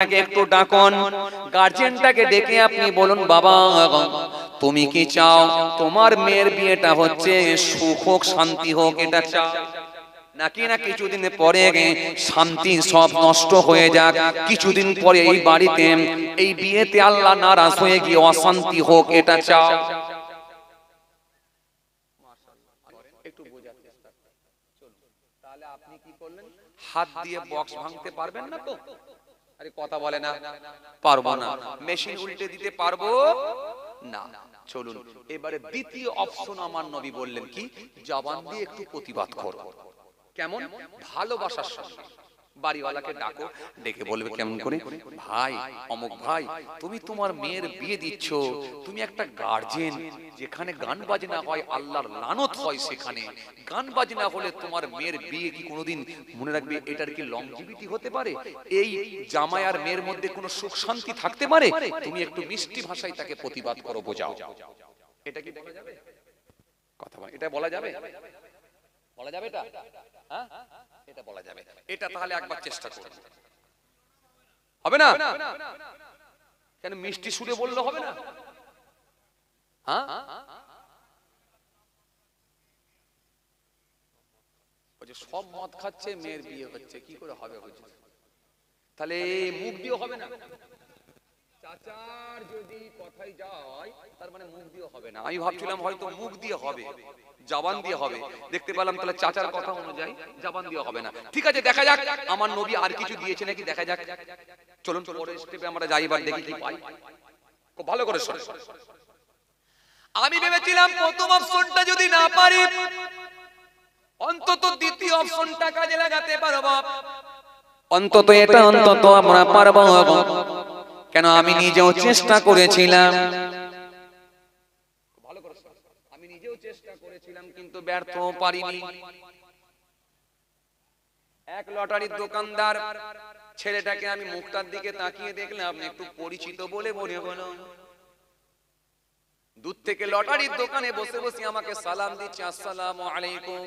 একটু ডাকুন, গার্জিয়ানটাকে ডেকে আপনি বলুন, বাবা তুমি কি চাও তোমার মেয়ের বিয়েটা হচ্ছে সুখ হোক, শান্তি হোক, এটা চাও নাকি না কিছুদিন পরে শান্তি সব নষ্ট হয়ে যাক, কিছুদিন পরে এই বাড়িতে এই বিয়েতে আল্লাহ নারাজ হয়ে গিয়ে অশান্তি হোক, এটা চাও? একটু বোঝার চেষ্টা করুন। তাহলে আপনি কি করলেন? হাত দিয়ে বক্স ভাঙতে পারবেন না তো? আরে কথা বলে না, পারবো না। মেশিন উল্টে দিতে পারবো না। চলুন এবারে দ্বিতীয় অপশন আমার নবী বললেন কি, জবান দিয়ে একটু প্রতিবাদ করো। কেমন? ভালোবাসার সঙ্গে বাড়িওয়ালাকে ডাকো, ডেকে বলবে কেমন করে, ভাই অমুক ভাই, তুমি তোমার মেয়ের বিয়ে দিচ্ছ, তুমি একটা গার্জেন, যেখানে গান বাজনা হয় আল্লাহর লানত হয়, সেখানে গান বাজনা হলে তোমার মেয়ের বিয়ে কি কোনোদিন, মনে রাখবে, এটার কি লংজিভিটি হতে পারে? এই জামাই আর মেয়ের মধ্যে কোনো সুখ শান্তি থাকতে পারে? তুমি একটু মিষ্টি ভাষায় তাকে প্রতিবাদ করো, বোঝাও। এটা কি বলা যাবে? কথা বল, এটা বলা যাবে? বলা যাবে এটা? হ্যাঁ, এটা বলা যাবে। এটা তাহলে একবার চেষ্টা করুন। হবে না? কেন মিষ্টি সুরে বললে হবে না? হ্যাঁ, সব মদ খাচ্ছে, মেয়ের বিয়ে হচ্ছে, কি করে হবে? তাহলে মুখ দিয়ে হবে না। চাচার যদি কথাই যায়, তার মানে মুখ দিয়ে হবে না। আমি ভাবছিলাম হয়তো মুখ দিয়ে হবে, জবান দিয়ে হবে। দেখতে পেলাম তাহলে চাচার কথা অনুযায়ী জবান দিয়ে হবে না। ঠিক আছে, দেখা যাক আমার নবী আর কিছু দিয়েছে নাকি, দেখা যাক। চলুন পরের স্টেপে আমরা যাই, এবার দেখি কি পাই। খুব ভালো করে শুনুন। আমি ভেবেছিলাম প্রথম অপশনটা যদি না পারি, অন্তত দ্বিতীয় অপশনটা কাজে লাগাতে পারবো, অন্তত এটা অন্তত আমরা পারবো। কেন আমি নিজেও চেষ্টা করেছিলাম, ভালো করে আমি নিজেও চেষ্টা করেছিলাম, কিন্তু ব্যর্থ পারিনি। এক লটারির দোকানদার ছেলেটাকে আমি মুখটার দিকে তাকিয়ে দেখলাম, একটু পরিচিত বলে মনে হলো। দূর থেকে লটারির দোকানে বসে বসে আমাকে সালাম দিচ্ছে, আসসালামু আলাইকুম।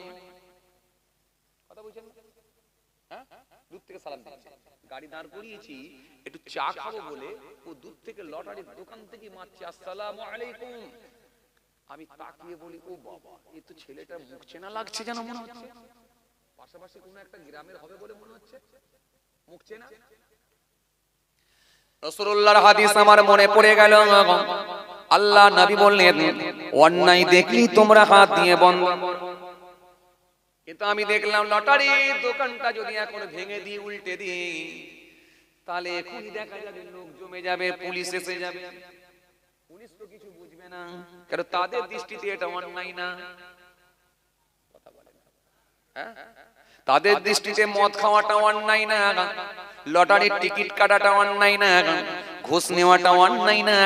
কথা বুঝছেন? হ্যাঁ, দূর থেকে সালাম দিচ্ছে। গাড়ি দাঁড় করিয়েছি একটু চা খাবো বলে, ও দূর থেকে লটারির দোকান থেকে মারছে, আসসালামু আলাইকুম। আমি তাকিয়ে বলি, ও বাবা, এই তো ছেলেটার মুখ চেনা লাগছে, যেন মনে হচ্ছে পাশাপাশি কোনো একটা গ্রামের হবে বলে মনে হচ্ছে, মুখ চেনা। রাসূলুল্লাহর হাদিস আমার মনে পড়ে গেল। আল্লাহ নবী বললেন, অন্যায় দেখলি তোমরা হাত দিয়ে বন্ধ করো। কিন্তু আমি দেখলাম লটারির দোকানটা যদি এখন ভেঙে দিই, উল্টে দিই, তাহলে এখনই দেখা যাবে লোক জমে যাবে, পুলিশ এসে যাবে। পুলিশ তো কিছু বুঝবে না, কারণ তাদের দৃষ্টিতে এটা অন্যায় না। কথা বলে না, হ্যাঁ, তাদের দৃষ্টিতে মদ খাওয়াটা অন্যায় না, লটারির টিকিট কাটাটা অন্যায় না, ঘুষ নেওয়াটা অন্যায় না,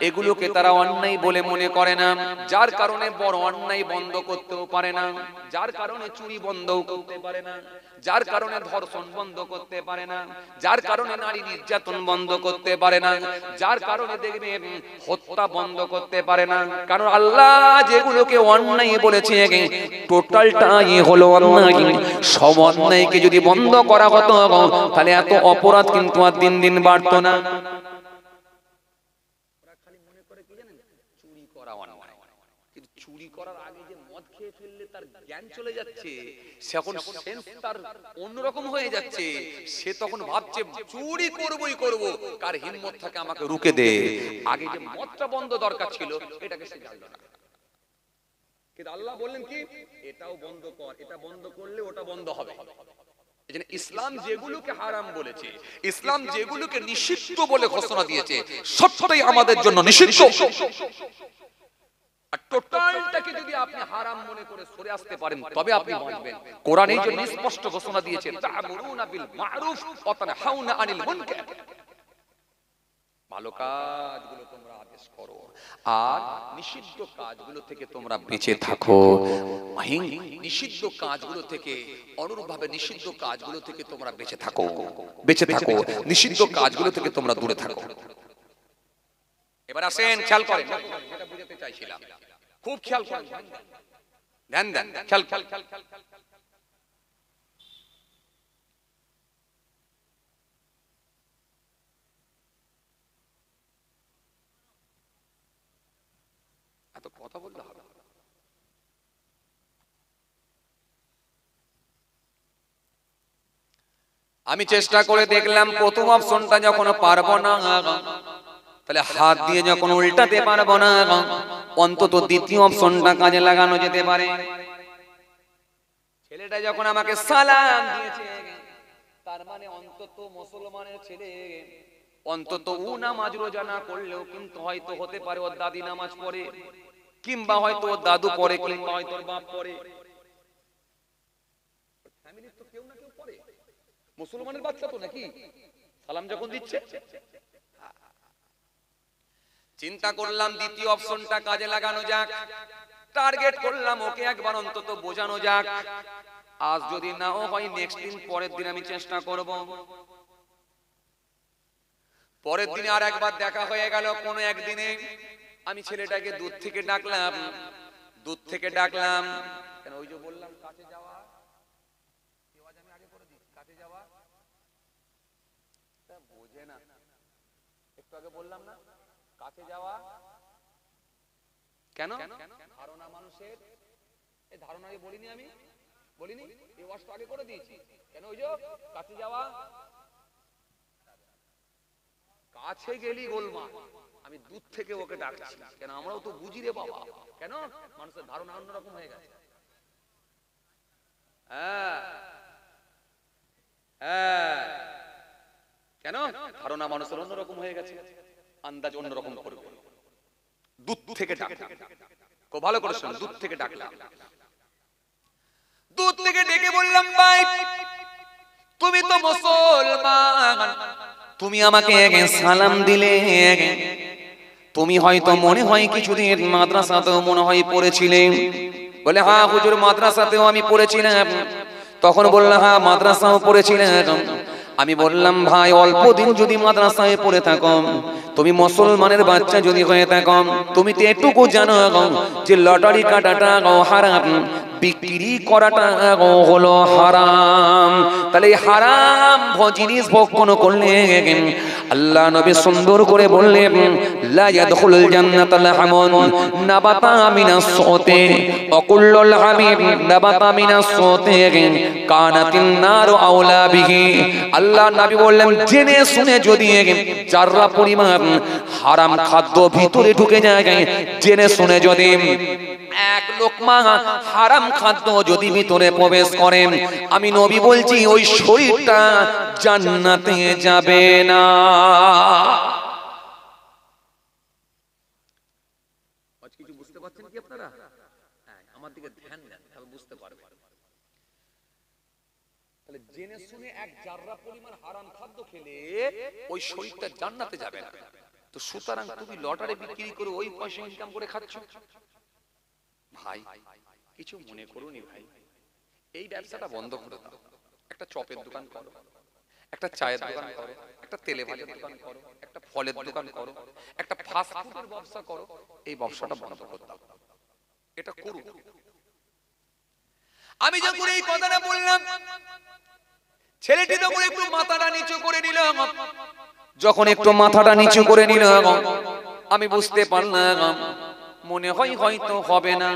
এগুলোকে তারা অন্যায় বলে মনে করে না। যার কারণে বড় অন্যায় বন্ধ করতেও পারে না, যার কারণে চুরি বন্ধও করতে পারে না, যার কারণে ধর্ষণ বন্ধ করতে পারে না, যার কারণে নারী নির্যাতন বন্ধ করতে পারে না, যার কারণে দেখবে হত্যা বন্ধ করতে পারে না। কারণ আল্লাহ যেগুলোকে অন্যায় বলেছে, টোটালটাই হলো অন্যায়। সব অন্যায়কে যদি বন্ধ করা হতো, তাহলে এত অপরাধ কিন্তু আর দিন দিন বাড়তো না। চুরি করা অন্যায়, কিন্তু চুরি করার আগে যে মদ খেয়ে ফেললে তার জ্ঞান চলে যাচ্ছে, সে এখন সেন্স তার অন্যরকম হয়ে যাচ্ছে। সে তখন ভাবছে চুরি করবই করব, কার হিম্মত থাকে আমাকে রুখে দে। আগে যে মদটা বন্ধ দরকার ছিল, এটাকে সে জানলো না। কিন্তু আল্লাহ বললেন কি, এটাও বন্ধ কর, এটা বন্ধ করলে ওটা বন্ধ হবে। এজন্য ইসলাম যেগুলোকে হারাম বলেছে, ইসলাম যেগুলোকে নিষিদ্ধ বলে ঘোষণা দিয়েছে, সবটাই আমাদের জন্য নিষিদ্ধ। আর টোটালটাকে যদি আপনি হারাম মনে করে সরে আসতে পারেন, তবে আপনি বাঁচবেন। কোরআন এই জন্য স্পষ্ট ঘোষণা দিয়েছে, তা'মুরুনা বিল মা'রুফ ওয়া তানহাউনা আনিল মুনকার। ভালো কাজগুলো তোমরা আদেশ করো আর নিষিদ্ধ কাজগুলো থেকে তোমরা বেঁচে থাকো। নিষিদ্ধ কাজগুলো থেকে, অনুরূপভাবে নিষিদ্ধ কাজগুলো থেকে তোমরা বেঁচে থাকো, বেঁচে থাকো। নিষিদ্ধ কাজগুলো থেকে তোমরা দূরে থাকো। এবার আসেন, খেয়াল করেন, যেটা বুঝাতে চাইছিলাম, খুব খেয়াল করেন, ধ্যান দেন, খেয়াল খেয়াল। এত কথা বলতে হবে। আমি চেষ্টা করে দেখলাম প্রথম অপশনটা যখন পারবো না, তাহলে হাত দিয়ে যখন উল্টাতে পারবো না, অন্তত দ্বিতীয় অপশনটা কাজে লাগানো যেতে পারে। ছেলেটা যখন আমাকে সালাম দিয়েছে, তার মানে অন্তত মুসলমানের ছেলে, অন্তত ও নামাজ রোজা না করলেও কিন্তু হয়তো হতে পারে ওর দাদি নামাজ পড়ে, কিংবা হয়তো ওর দাদু পড়ে, কিংবা হয়তো ওর বাপ পড়ে। ফ্যামিলির তো কেউ না কেউ পড়ে, মুসলমানের বাচ্চা তো নাকি সালাম যখন দিচ্ছে। চিন্তা করলাম দ্বিতীয় অপশনটা কাজে লাগানো যাক, টার্গেট করলাম ওকে একবার অন্তত বোঝানো যাক। আজ যদি নাও হয় নেক্সট দিন, পরের দিন আমি চেষ্টা করব। পরের দিনে আর একবার দেখা হয়ে গেল। কোন একদিনে আমি ছেলেটাকে দূর থেকে ডাকলাম, দূর থেকে ডাকলাম, কেন ওই যে বললাম কাছে যাওয়া, আমি আগে করে দিই, কাছে যাওয়া বোঝে না। একটু আগে বললাম না কাছে যাওয়া, কেন ধারণা মানুষের, এই ধারণা বলিনি, আমি বলিনি, এই ওয়াজটা আগে করে দিয়েছি। কেন ওই যে কাছে যাওয়া, কাছে গেলি গোলমা, আমি দূর থেকে ওকে ডাকছি, কেন আমরাও তো বুঝি রে বাবা, কেন মানুষের ধারণা অন্যরকম হয়ে গেছে। কেন ধারণা মানুষের অন্যরকম হয়ে গেছে, আন্দাজ অন্যরকম করবে। দূর থেকে ডাকলাম, খুব ভালো করে শুনুন, দূর থেকে ডাকলাম, দূর থেকে ডেকে বললাম, ভাই তুমি তো মুসলমান, তুমি আমাকে সালাম দিলে, তুমি হয়তো মনে হয় কিছুদিন মাদ্রাসাতেও মনে হয় পড়েছিলে। বলে হ্যাঁ হুজুর, মাদ্রাসাতেও আমি পড়েছিলাম। তখন বললাম হ্যাঁ মাদ্রাসাও পড়েছিলাম। আমি বললাম ভাই অল্প দিন যদি মাদ্রাসায় পড়ে থাকো, তুমি মুসলমানের বাচ্চা যদি হয়ে থাকো, তুমি তো এটুকু জানো যে লটারি কাটাটা হারাম, বিক্রি করাটা হলো হারাম। তাহলে হারাম জিনিস ভক্ষণ করলে আল্লাহ নবী সুন্দর করে বললেন, লা ইয়াদখুলুল জান্নাতাল হামুন নাবাতা মিনাস সুতি ওয়া কুল্লুল হামিম নাবাতা মিনাস সুতি কানাতিন নারু আওলা বিহি। আল্লাহ নবী বললেন, জেনে শুনে যদি যারা পরিমাণ হারাম খাদ্য ভিতরে ঢুকে যায়, জেনে শুনে যদি এক লোকমা হারাম খাদ্য যদি ভিতরে প্রবেশ করেন, আমি নবী বলছি ওই শরীরটা জান্নাতে যাবে না। কিছু বুঝতে পারছেন কি আপনারা? আমার দিকে ধ্যান দেন, তাহলে বুঝতে পারবেন। তাহলে জেনে শুনে এক জাররা পরিমাণ হারাম খাদ্য খেলে ওই শরীরটা জান্নাতে যাবে না। তো সুতরাং তুমি লটারি বিক্রি করে ওই পয়সা ইনকাম করে খাচ্ছ। ভাই কিছু মনে করুনি ভাই, এই ব্যবসাটা বন্ধ করে দাও। একটা চপের দোকান করো, একটা চায়ের দোকান করো, একটা তেলে ভাজার দোকান করো, একটা ফলের দোকান করো, একটা ফাস্ট ফুডের ব্যবসা করো। এই ব্যবসাটা বন্ধ করে দাও, এটা করো। আমি যখন এই কথাটা বললাম, ছেলেটি তখন একটু মাথাটা নিচু করে নিল। যখন একটু মাথাটা নিচু করে নিল, আমি বুঝতে পারলাম মনে হয় হয়তো হবে না।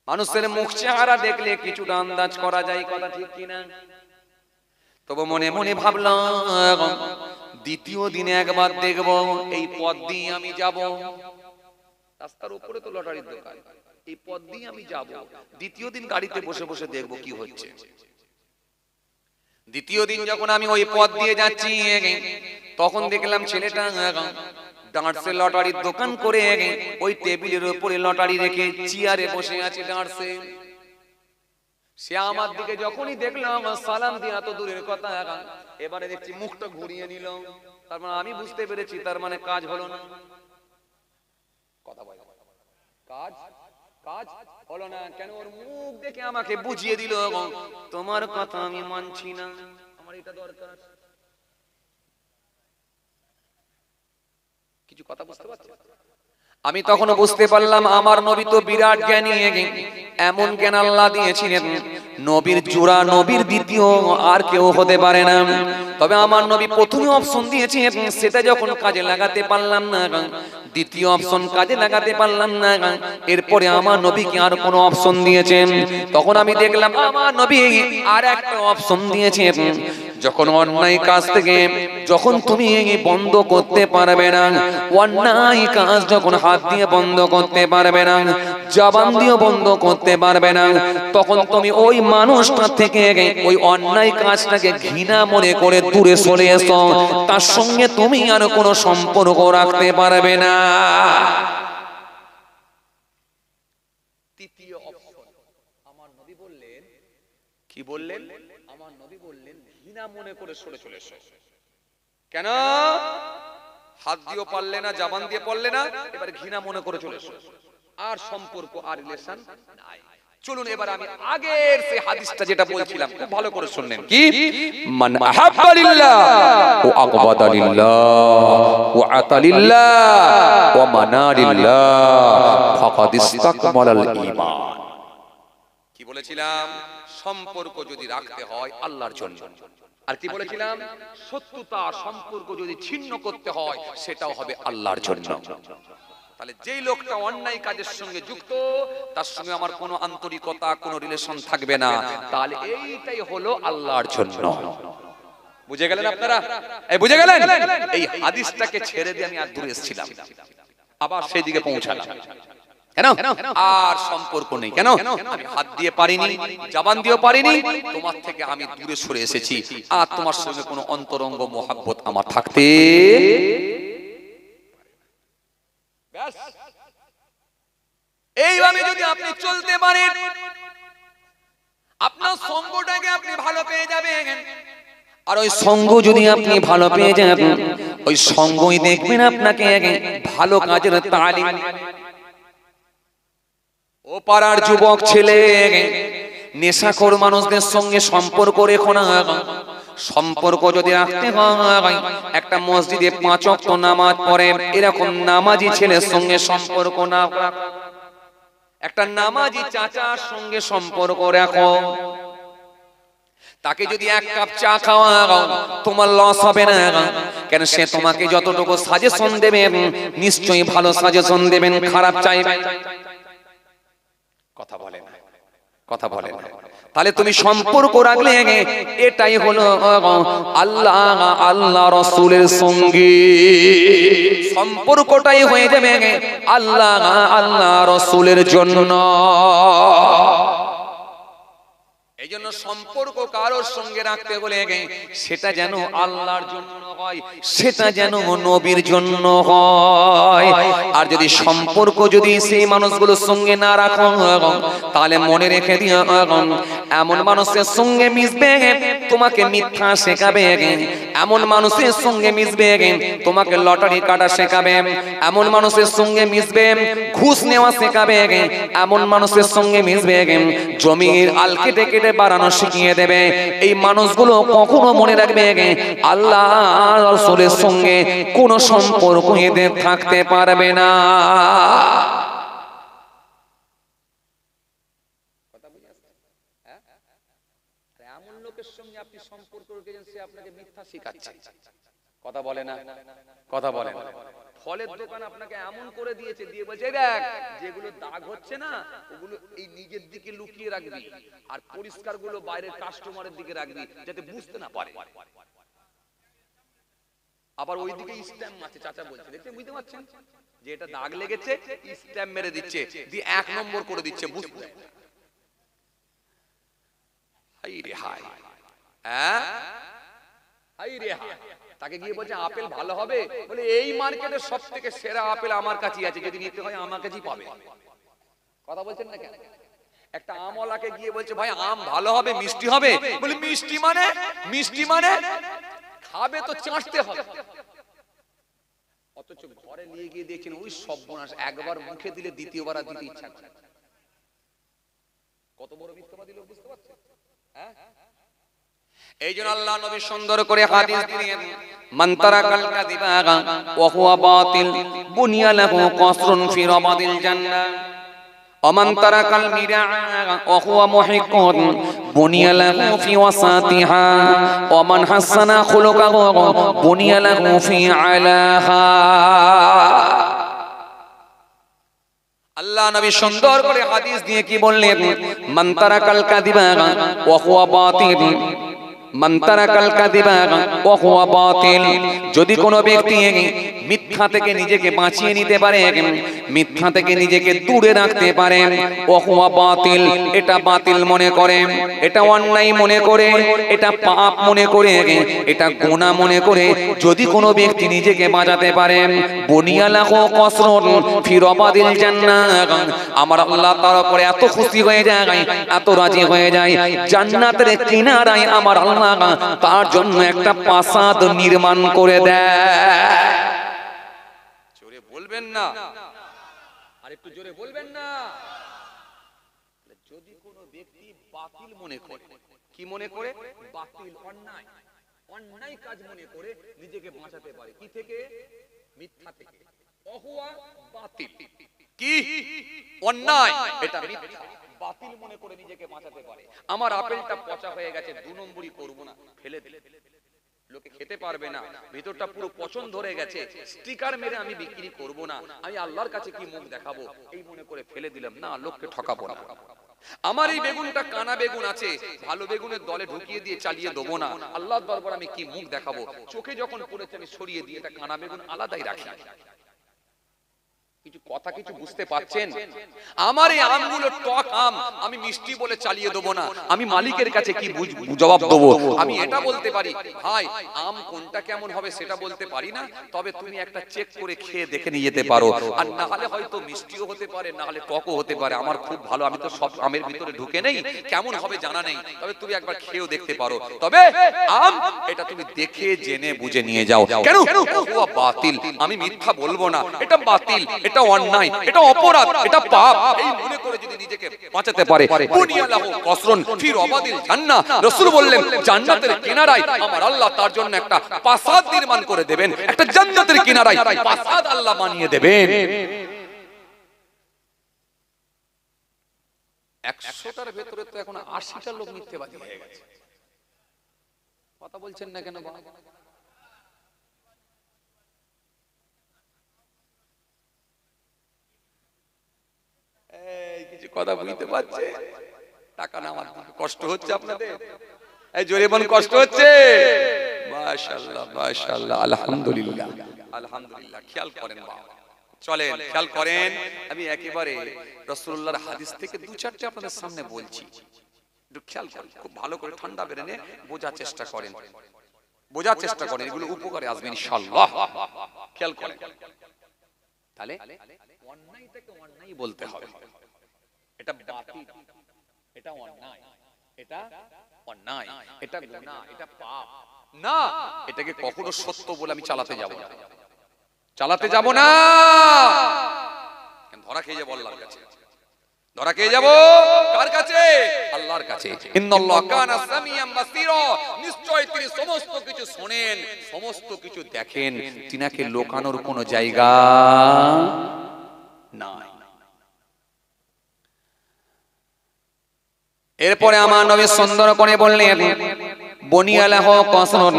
মানুষের মুখ চেহারা দেখলে কিছুটা আন্দাজ করা যায়, কথা ঠিক কিনা? তবে মনে মনে ভাবলাম দ্বিতীয় দিনে একবার দেখব, এই পথ দিয়ে আমি যাব। রাস্তার উপরে তো লটারির দোকান, এই পথ দিয়ে আমি যাব। দ্বিতীয় দিন গাড়িতে বসে বসে দেখব কি হচ্ছে। দ্বিতীয় দিন যখন আমি ওই পথ দিয়ে যাচ্ছি, তখন দেখলাম ছেলেটা ডাঁড়সে লটারির দোকান করে ওই টেবিলের উপরে লটারি রেখে চেয়ারে বসে আছে ডাঁড়সে। সে আমার দিকে যখনই দেখলাম সালাম দিয়া তো দূরের কথা, এবারে দেখছি মুখটা ঘুরিয়ে নিল। তার মানে আমি বুঝতে পেরেছি তার মানে কাজ হলো না। কথা বল, কাজ কাজ হলো না কেন? ওর মুখ দেখে আমাকে বুঝিয়ে দিল, তোমার কথা আমি মানছি না, আমার এটা দরকার। কিছু কথা বুঝতে পারছো? আমি তখন বুঝতে পারলাম আমার নবী তো বিরাট জ্ঞানী, এমন জ্ঞান আল্লাহ দিয়েছিলেন নবীর জোড়া নবীর দ্বিতীয় আর কেউ হতে পারে না। তবে আমার নবী প্রথমে অপশন দিয়েছে, সেটা যখন কাজে লাগাতে পারলাম না, দ্বিতীয় অপশন কাজে লাগাতে পারলাম না, এরপরে আমার নবীকে আর কোনো অপশন দিয়েছেন। তখন আমি দেখলাম আমার নবী আর একটা অপশন দিয়েছে, যখন অন্যায় কাজ থেকে যখন তুমি বন্ধ করতে পারবে না, অন্যায় কাজ যখন হাত দিয়ে বন্ধ করতে পারবে না, জবান দিয়ে বন্ধ করতে পারবে না, তখন তুমি ওই মানুষটা থেকে ওই অন্যায় কাজটাকে ঘৃণা মনে করে দূরে সরে এসো, তার সঙ্গে তুমি আর কোনো সম্পর্ক রাখতে পারবে না। তৃতীয় অপশন আমার নবী বললেন, কি বললেন? আমার নবী বললেন ঘৃণা মনে করে সরে চলে এসো। কেন? হাত দিয়েও পারলে না, জবান দিয়ে পারলে না, এবার ঘৃণা মনে করে চলে এসো, আর সম্পর্ক আর রিলেশন নাই। চলুন এবার আমি আগের সেই হাদিসটা যেটা বলছিলাম খুব ভালো করে শুনলেন। কি? মান আহাব্বা লিল্লাহ ওয়া আগবাদা লিল্লাহ ওয়া আতা লিল্লাহ ওয়া মানা লিল্লাহ ফাকাদ ইসতাকমালাল ঈমান। কি বলেছিলাম? সম্পর্ক যদি রাখতে হয় আল্লাহর জন্য। আর কি বলেছিলাম? শত্রুতা সম্পর্ক যদি ছিন্ন করতে হয় সেটাও হবে আল্লাহর জন্য। তাহলে যেই লোকটা অন্যায় কাজের সঙ্গে যুক্ত, তার সঙ্গে আমার কোনো আন্তরিকতা কোনো রিলেশন থাকবে না, তাহলে এইটাই হলো আল্লাহর জন্য। বুঝে গেলেন আপনারা? এই বুঝে গেলেন? এই হাদিসটাকে ছেড়ে দিয়ে আমি আর দূরে এসেছিলাম, আবার সেই দিকে পৌঁছালাম। কেন? আর সম্পর্ক নেই। কেন? আমি হাত দিয়ে পারিনি, জবান দিয়েও পারিনি, তোমার থেকে আমি দূরে সরে এসেছি, আর তোমার সঙ্গে কোনো অন্তরঙ্গ মোহাব্বত আমার থাকতে। এইভাবে যদি আপনি চলতে পারেন, আপনার সঙ্গটাকে আপনি ভালো পেয়ে যাবেন। আর ওই সঙ্গ যদি আপনি ভালো পেয়ে যান, ওই সঙ্গই দেখবেন আপনাকে ভালো কাজের তালিম। ও পাড়ার যুবক ছেলে, নেশাখোর মানুষদের সঙ্গে সম্পর্ক রেখো না। সম্পর্ক যদি রাখতে হয়, একটা মসজিদে 5 ওয়াক্ত নামাজ পড়ে এরকম নামাজি ছেলের সঙ্গে সম্পর্ক না, একটা নামাজি চাচার সঙ্গে সম্পর্ক রাখো। তাকে যদি 1 কাপ চা খাওয়াও তোমার লস হবে না, কেন সে তোমাকে যতটুকু সাজেশন দেবেন নিশ্চয়ই ভালো সাজেশন দেবেন, খারাপ চাইবেন। কথা বলে না, কথা বলে না। তাহলে তুমি সম্পর্ক রাখলে এটাই হলো আল্লাহ আল্লাহ রাসূলের সঙ্গে, সম্পর্কটাই হয়ে যাবে আল্লাহ আল্লাহ রাসূলের জন্য। এই জন্য সম্পর্ক কারোর সঙ্গে রাখতে হলে সেটা যেন আল্লাহর জন্য হয়, সেটা যেন নবীর জন্য হয়। আর যদি সম্পর্ক যদি সেই মানুষগুলোর সঙ্গে না রাখো, তাহলে মনে রেখে দিও এমন মানুষের সঙ্গে মিশবে তোমাকে মিথ্যা শেখাবে, এমন মানুষের সঙ্গে মিশবে তোমাকে লটারি কাটা শেখাবে, এমন মানুষের সঙ্গে মিশবে ঘুষ নেওয়া শেখাবে, এমন মানুষের সঙ্গে মিশবে জমির আল কেটে কেটে বাড়ানো শিখিয়ে দেবে। এই মানুষগুলো কখনো মনে রাখবে আল্লাহ রাসূলের সঙ্গে কোনো সম্পর্ক এদের থাকতে পারবে না। এমন লোকের সঙ্গে আপনি সম্পর্ক রেখেছেন সে আপনাকে মিথ্যা শেখাচ্ছে, কথা বলে না, কথা বলে না। ফলের দোকান আপনাকে এমন করে দিয়েছে, দিয়ে বলছে দেখ যেগুলো দাগ হচ্ছে না ওগুলো এই নিজের দিকে লুকিয়ে রাখবি, আর পরিষ্কার গুলো বাইরের কাস্টমারের দিকে রাখবি যাতে বুঝতে না পারে। আবার ওইদিকে স্ট্যাম্প আছে, চাচা বলছে দেখতে বুঝতে পারছেন যে এটা দাগ লেগেছে, স্ট্যাম্প মেরে দিচ্ছে, দিয়ে 1 নম্বর করে দিচ্ছে বুঝতে। হাই রে হাই, হ্যাঁ হাই রে হাই। তাকে গিয়ে বলছে আপেল ভালো হবে, বলে এই মার্কেটের সবথেকে সেরা আপেল আমার কাছেই আছে, যদি নিতে হয় আমার কাছেই পাবে। কথা বলছেন না কেন? একটা আমওয়ালাকে গিয়ে বলছে ভাই আম ভালো হবে, মিষ্টি হবে, বলে মিষ্টি মানে, মিষ্টি মানে খাবে তো চাটতে হবে। অথচ ঘরে নিয়ে গিয়ে দেখছেন ওই সর্বনাশ, একবার মুখে দিলে দ্বিতীয়বার আর দিতে ইচ্ছা করে। কত বড় মিথ্যাবাদী লোক, বুঝতে পারছেন? হ্যাঁ, এই জন্য আল্লাহ নবী সুন্দর করে হাদিস দিলেন, মান তারাকাল কাযিবা ওয়া হুয়া বাতিল বুনিয়া লাহু কসরুন ফি রাবাদিল জান্নাহ। ومن ترك المراء وهو محق بني له في وسطها ومن حسن خلقه بني له في علاها আল্লাহ নবী সুন্দর করে হাদিস দিয়ে কি বললেন মান তারাকাল কাযিবা ওয়া হুয়া বাতিল মান তারাকাল কাযিবা ওয়া হুয়া বাতিল যদি কোনো ব্যক্তি মিথ্যা থেকে নিজেকে বাঁচিয়ে নিতে পারে মিথ্যা থেকে নিজেকে দূরে রাখতে পারে ওয়া হুয়া বাতিল এটা বাতিল মনে করে এটা অন্যায় মনে করে এটা পাপ মনে করে এটা গুনাহ মনে করে যদি কোনো ব্যক্তি নিজেকে বাঁচাতে পারে বুনিয়ালাহু কসরুন ফি রাবাদিল জান্নাহ আমার আল্লাহ তার উপরে এত খুশি হয়ে যায় এত রাজি হয়ে যায় জান্নাতের কিনারায় আমার আল্লাহ তার জন্য একটা প্রাসাদ নির্মাণ করে দেয় জোরে বলবেন না আর একটু জোরে বলবেন না যদি কোনো ব্যক্তি বাতিল মনে করে কি মনে করে বাতিল অন্যায় অন্যায় কাজ মনে করে নিজেকে বাঁচাতে পারে কি থেকে মিথ্যা থেকে অহুয়া বাতিল কি অন্যায় এটা মিথ্যা বাতিল মনে করে নিজেকে বাঁচাতে পারে আমার আপেলটা পচা হয়ে গেছে 2 নম্বরই করব না ফেলে দিলে লোকে খেতে পারবে না ভিতরটা পুরো পচন ধরে গেছে স্টিকার মেরে আমি বিক্রি করব না আমি আল্লাহর কাছে কি মুখ দেখাবো এই মনে করে ফেলে দিলাম না লোককে ঠকাবো না আমার এই বেগুনটা কানা বেগুন আছে ভালো বেগুনের দলে ঢুকিয়ে দিয়ে চালিয়ে দেবো না আল্লাহর দরবারে আমি কি মুখ দেখাবো চোখে যখন পড়েছে আমি সরিয়ে দিয়ে এটা কানা বেগুন আলাদাই রাখি কিছু কথা কিছু বুঝতে পারছেন আমার এই আমগুলো টক আম আমি মিষ্টি বলে চালিয়ে দেবো না আমি মালিকের কাছে কি জবাব দেবো আমি এটা বলতে পারি ভাই আম কোনটা কেমন হবে সেটা বলতে পারি না তবে তুমি একটা চেক করে খেয়ে দেখে নিয়ে যেতে পারো আর না হলে হয়তো মিষ্টিও হতে পারে না হলে টকও হতে পারে আমার খুব ভালো আমি তো সব আমের ভিতরে ঢুকে নেই কেমন হবে জানা নেই তবে তুমি একবার খেয়েও দেখতে পারো তবে আম এটা তুমি দেখে জেনে বুঝে নিয়ে যাও কেন ও বাতিল আমি মিথ্যা বলবো না এটা বাতিল এটা অন্যায় এটা অপরাধ এটা পাপ এই মনে করে যদি নিজেকে বাঁচাতে পারে বুনিয়ালাহু কসরুন ফি রাবাদিল জান্নাহ রাসূল বললেন জান্নাতের কিনারায় আমার আল্লাহ তার জন্য একটা প্রাসাদ নির্মাণ করে দেবেন একটা জান্নাতের কিনারায় প্রাসাদ আল্লাহ বানিয়ে দেবেন 100টার ভিতরে তো এখন 80টা লোক মিথ্যাবাদী হয়ে গেছে কথা বলছেন না কেন বাবা কিছু কথা বুঝতে পারছে টাকা নেওয়ার কষ্ট হচ্ছে আপনাদের এই জোরে বলুন কষ্ট হচ্ছে মাশাআল্লাহ মাশাআল্লাহ আলহামদুলিল্লাহ আলহামদুলিল্লাহ খেয়াল করেন বাবা চলেন খেয়াল করেন আমি একেবারে রাসূলুল্লাহর হাদিস থেকে 2-4টা আপনাদের সামনে বলছি একটু খেয়াল করেন খুব ভালো করে ঠান্ডা বেরেনে বোঝার চেষ্টা করেন এগুলো উপকারে আসবে ইনশাআল্লাহ খেয়াল করেন তাহলে অন্যায়টাকে অন্যায় বলতে হবে এটা বাতিল এটা অন্যায় এটা অন্যায় এটা গুনাহ এটা পাপ না এটাকে কখনো সত্য বলে আমি চালাতে যাব না কেন ধরা খেয়ে যাব আল্লাহর কাছে ধরা খেয়ে যাব কার কাছে আল্লাহর কাছে ইন্নাল্লাহ কানা সামিয়াম বাসীরা নিশ্চয় তিনি সমস্ত কিছু শুনেন সমস্ত কিছু দেখেন তিনাকে লোকানোর কোনো জায়গা নাই এরপরে আমার নবী সুন্দর করে বললেন বুনিয়ালাহু কসরুন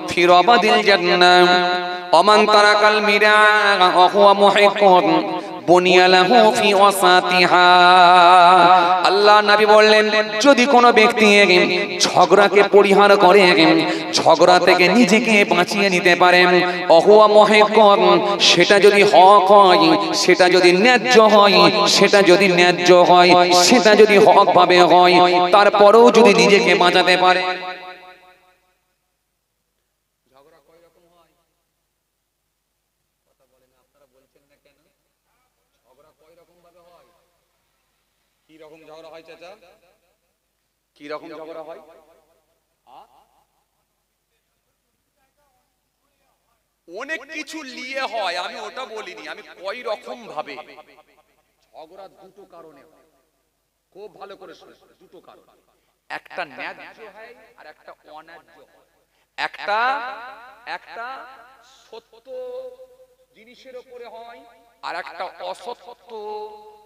ফি রাবাদিল জান্নাহ ওমান তারাকাল মিরা ওয়া হুয়া মুহিকুন বুনিয়ালাহু ফি ওয়াসাতিহা আল্লাহ নবী বললেন যদি কোনো ব্যক্তি ঝগড়াকে পরিহার করে ঝগড়া থেকে নিজেকে বাঁচিয়ে নিতে পারে ওয়া হুয়া মুহিকুন সেটা যদি হক হয় সেটা যদি ন্যায্য হয় সেটা যদি ন্যায্য হয় সেটা যদি হক ভাবে হয় তারপরেও যদি নিজেকে বাঁচাতে পারে কি রকম ঝগড়া হয় অনেক কিছু নিয়ে হয় আমি ওটা বলিনি আমি কয় রকম ভাবে ঝগড়া দুটো কারণে খুব ভালো করে শুনুন দুটো কারণ একটা ন্যায্য হয় আর একটা অন্যায্য হয় একটা সত্য জিনিসের উপরে হয় আর একটা অসত্য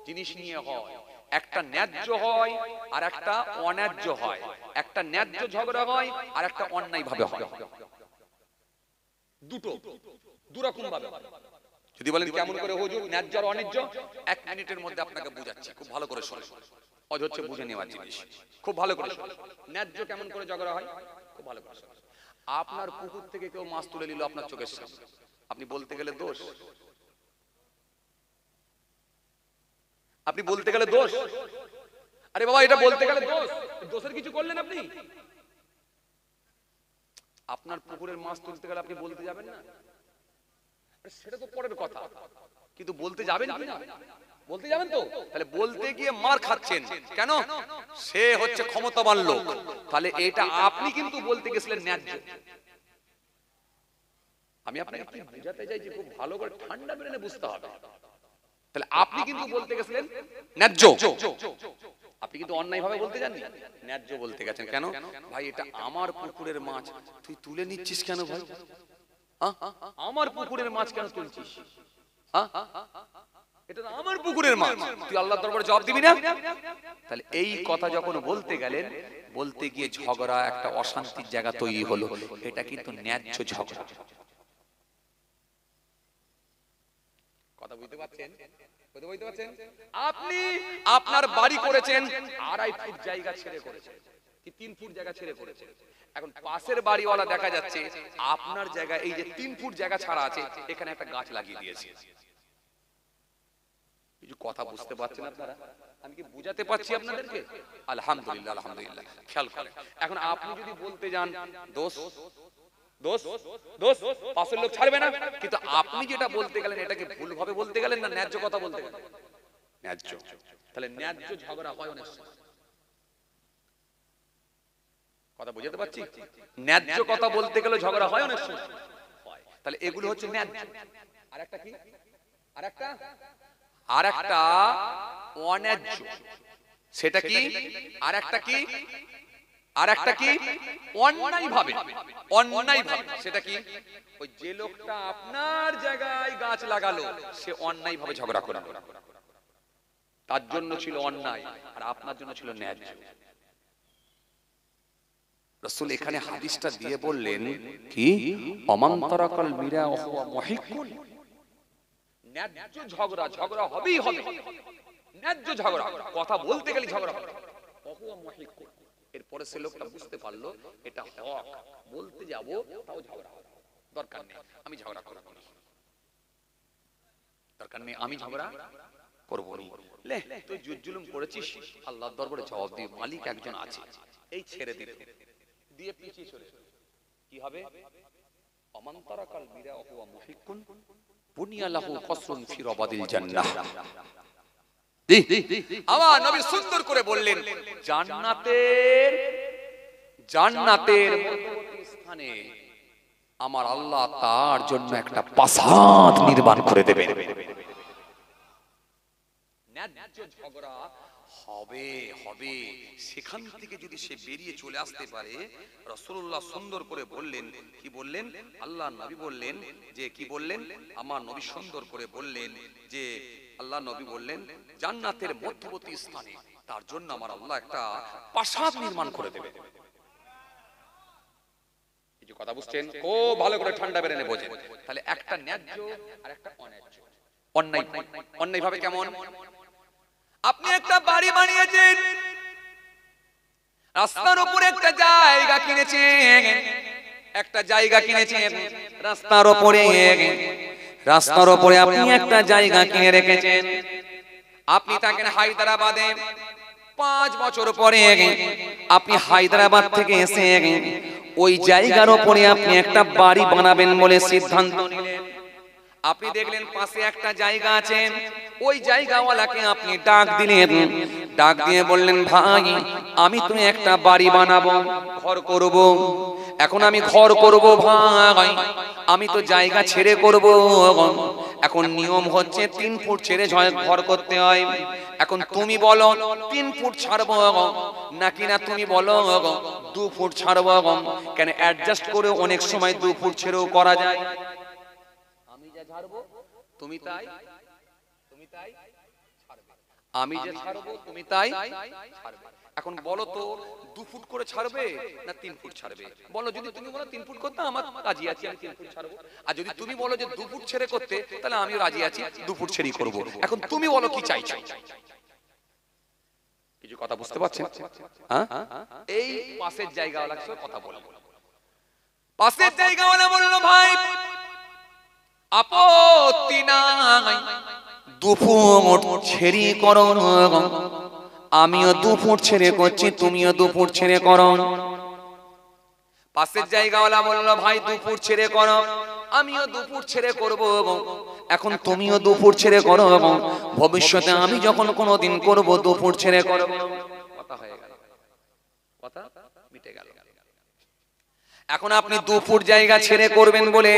জিনিস নিয়ে হয় একটা ন্যায্য হয় আর একটা অন্যায্য হয়, একটা ন্যায্য ঝগড়া হয় আর একটা অন্যায় ভাবে হয়, দুটো দুরকম ভাবে। যদি বলেন কেমন করে হুজুর ন্যায্য আর অন্যায্য, 1 মিনিটের মধ্যে আপনাকে বুঝাচ্ছি, খুব ভালো করে শুনুন, অজ হচ্ছে বুঝে নেওয়ার জিনিস, খুব ভালো করে শুনুন। ন্যায্য কেমন করে ঝগড়া হয়, খুব ভালো করে শুনুন। আপনার পুকুর থেকে কেউ মাছ তুলে নিল আপনার চোখের সামনে, আপনি বলতে গেলে দোষ, আপনি বলতে গেলে দোষ, আরে বাবা এটা বলতে গেলে দোষ, দোষের কিছু করলেন আপনি? আপনার পুকুরের মাছ তুলতে গেলে আপনি বলতে যাবেন না? সেটা তো পরের কথা, কিন্তু বলতে যাবেন কি না? বলতে যাবেন তো। তাহলে বলতে গিয়ে মার খাচ্ছেন কেন? সে হচ্ছে ক্ষমতাবান লোক, তাহলে এটা আপনি কিন্তু বলতে গেছিলেন ন্যায্য। আমি আপনাকে কি বোঝাতে চাইছি খুব ভালো করে ঠান্ডা মেরে বুঝতে হবে। তাহলে আপনি কিন্তু বলতে গেছিলেন ন্যায্য, আপনি কিন্তু অন্যায় ভাবে বলতে যাননি, ন্যায্য বলতে গেছেন। কেন ভাই এটা আমার পুকুরের মাছ, তুই তুলে নিচ্ছিস কেন ভাই? আমার পুকুরের মাছ কেন তুলছিস? এটা আমার পুকুরের মাছ, তুই আল্লাহর দরবারে জবাব দিবি না? তাহলে এই কথা যখন বলতে গেলেন, বলতে গিয়ে ঝগড়া একটা অশান্তির জায়গা তৈরি হলো, এটা কিন্তু ন্যায্য ঝগড়া। কথা বুঝতে পারছেন? বুঝতে পারছেন? আপনি আপনার বাড়ি করেছেন 2.5 ফুট জায়গা ছেড়ে করেছেন কি 3 ফুট জায়গা ছেড়ে করেছেন, এখন পাশের বাড়িওয়ালা দেখা যাচ্ছে আপনার জায়গা এই যে 3 ফুট জায়গা ছাড়া আছে এখানে একটা গাছ লাগিয়ে দিয়েছে। কিছু কথা বুঝতে পারছেন আপনারা? আমি কি বুঝাতে পারছি আপনাদেরকে? আলহামদুলিল্লাহ আলহামদুলিল্লাহ, খেয়াল করেন। এখন আপনি যদি বলতে যান দোষ দোষ দোষ, পাশের লোক ছাড়বে না, কিন্তু আপনি যেটা বলতে গেলেন এটাকে ভুল ভাবে বলতে গেলেন না ন্যায্য কথা বলতে গেলেন? ন্যায্য। তাহলে ন্যায্য ঝগড়া হয় অনেক সময়। কথা বুঝাতে পারছি? ন্যায্য কথা বলতে গেলে ঝগড়া হয় অনেক সময় হয়। তাহলে এগুলো হচ্ছে ন্যায্য। আরেকটা কি? আরেকটা অন্যায্য। সেটা কি? আরেকটা কি? আরেকটা কি? অন্যায় ভাবে, অন্যায় ভাবে। সেটা কি? ওই যে লোকটা আপনার জায়গায় গাছ লাগালো সে অন্যায় ভাবে ঝগড়া করে, তার জন্য ছিল অন্যায় আর আপনার জন্য ছিল ন্যায্য। রাসূল এখানে হাদিসটা দিয়ে বললেন কি অমান তারাকাল মিরা ওয়া হুয়া মুহিকুন, ন্যায্য ঝগড়া, ঝগড়া হবেই হবে, ন্যায্য ঝগড়া, কথা বলতে গেলে ঝগড়া হবে। ওয়া হুয়া মুহিকুন, এরপরে সে লোকটা বুঝতে পারলো এটা হক, বলতে যাব তাও ঝগড়া হবে, দরকার নেই আমি ঝগড়া করব না, দরকার নেই আমি ঝগড়া করব না। লে তুই জুলুম করেছিস, আল্লাহর দরবারে জবাব দিবি, মালিক একজন আছে, এই ছেড়ে দিতে দিয়ে পিছিয়ে চলে কি হবে? অমান তারাকাল মিরা ওয়া হুয়া মুহিকুন বুনিয়া লাহু কসরুন ফি রাবাদিল জান্নাহ। আমার নবী সুন্দর করে বললেন জান্নাতের মধ্যবর্তী স্থানে আমার আল্লাহ তার জন্য একটা প্রাসাদ নির্মাণ করে দেবেন। ন্যায্য ঝগড়া হবে হবে, সেখান থেকে যদি সে বেরিয়ে চলে আসতে পারে, রাসূলুল্লাহ সুন্দর করে বললেন, কি বললেন? আল্লাহ নবী বললেন যে কি বললেন? আমার নবী সুন্দর করে বললেন যে আল্লাহ নবী বললেন জান্নাতের মধ্যবর্তী স্থানে তার জন্য আমার আল্লাহ একটা প্রাসাদ নির্মাণ করে দেবে। এই যে কথা বুঝছেন? খুব ভালো করে ঠান্ডা বেরেনে বোঝেন। তাহলে একটা ন্যায্য আর একটা অন্যায্য। অন্যায়, অন্যায় ভাবে কেমন? আপনি একটা বাড়ি বানিয়েছেন, রাস্তার উপরে একটা জায়গা কিনেছেন, একটা জায়গা কিনেছেন রাস্তার উপরে, রাস্তার উপরে আপনি একটা জায়গা কিনে রেখেছেন। আপনি থাকেন হায়দ্রাবাদে, 5 বছর পরে আপনি হায়দ্রাবাদ থেকে এসে ওই জায়গার উপরে আপনি একটা বাড়ি বানাবেন বলে সিদ্ধান্ত নিলেন। আপনি দেখলেন পাশে একটা জায়গা আছে, ওই জায়গাওয়ালাকে আপনি ডাক দিলেন, ডাক দিয়ে বললেন ভাই আমি তুমি একটা বাড়ি বানাবো, ঘর করব, এখন আমি ঘর করব ভাই, আমি তো জায়গা ছেড়ে করব, এখন নিয়ম হচ্ছে 3 ফুট ছেড়ে ঘর করতে হয়, এখন তুমি বলো 3 ফুট ছাড়বো নাকি না তুমি বলো 2 ফুট ছাড়বো, কেন অ্যাডজাস্ট করে অনেক সময় 2 ফুট ছেড়েও করা যায়, আমি যা ছাড়বো তুমি তাই ছাড়বে। আমি যে ছাড়বো তুমি তাই ছাড়বে। এখন বলো তো 2 ফুট করে ছাড়বে না 3 ফুট ছাড়বে? বলো, যদি তুমি বলো 3 ফুট করতে আমার রাজি আছি, আমি 3 ফুট ছাড়বো। আর যদি তুমি বলো যে 2 ফুট ছেড়ে করতে, তাহলে আমিও রাজি আছি, 2 ফুট ছেড়েই করব। এখন তুমি বলো কি চাইছো? কিছু কথা বুঝতে পারছেন? হ্যাঁ, এই পাশের জায়গাওয়ালার সাথে কথা বলবো। পাশের জায়গাওয়ালা বলল, ভাই আপত্তি নাই, 2 ফুট ছেড়ে করো, আমিও 2 ফুট ছেড়ে করছি, তুমিও 2 ফুট ছেড়ে করো। পাশের জায়গাওয়ালা বলল, ভাই 2 ফুট ছেড়ে করো, আমিও 2 ফুট ছেড়ে করব। এখন তুমিও 2 ফুট ছেড়ে করো, ভবিষ্যতে আমি যখন কোনোদিন করব 2 ফুট ছেড়ে করব। কথা হয়ে গেল, কথা মিটে গেল। এখন আপনি 2 ফুট জায়গা ছেড়ে করবেন বলে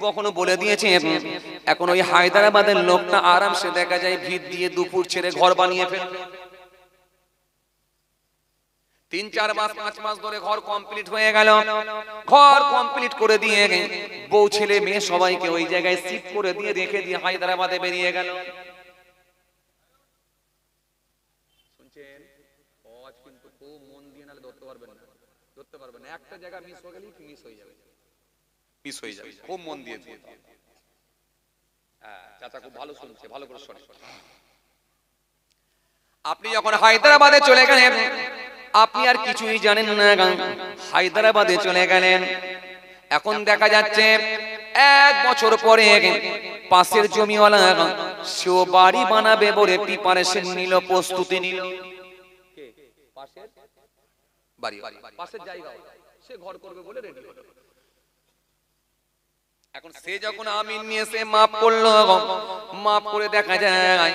কখনো বলে দিয়েছে। এখন ওই হায়দ্রাবাদের লোকটা আরামসে দেখা যায় ভিত দিয়ে 2 ফুট ছেড়ে ঘর বানিয়ে ফেলবে। 3-4 মাস 5 মাস ধরে ঘর কমপ্লিট হয়ে গেল। ঘর কমপ্লিট করে দিয়ে বউ ছেলে মেয়ে সবাইকে ওই জায়গায় শিফট করে দিয়ে রেখে দিয়ে হায়দ্রাবাদে বেরিয়ে গেল। শুনছেন? আজ কিন্তু খুব মন দিয়ে নালে ধরতে পারবেন না, ধরতে পারবেন না। একটা জায়গা মিস হয়ে গেলেই মিস হয়ে যাবে, মিস হয়ে যাবে। খুব মন দিয়ে দিয়ে। হ্যাঁ, চাচা খুব ভালো শুনছে, ভালো করে শুনে। আপনি যখন হায়দ্রাবাদে চলে গেলেন, আপনি আর কিছুই জানেন না, হায়দ্রাবাদে চলে গেলেন। এখন দেখা যাচ্ছে 1 বছর পরে পাশের জমিওয়ালা সেও বাড়ি বানাবে বলে প্রিপারেশন নিল, প্রস্তুতি নিল। পাশের বাড়ি, পাশের জায়গা, সে ঘর করবে বলে রেডি হলো। এখন সে যখন আমিন নিয়ে সে মাপ করলো, মাপ করে দেখা যায়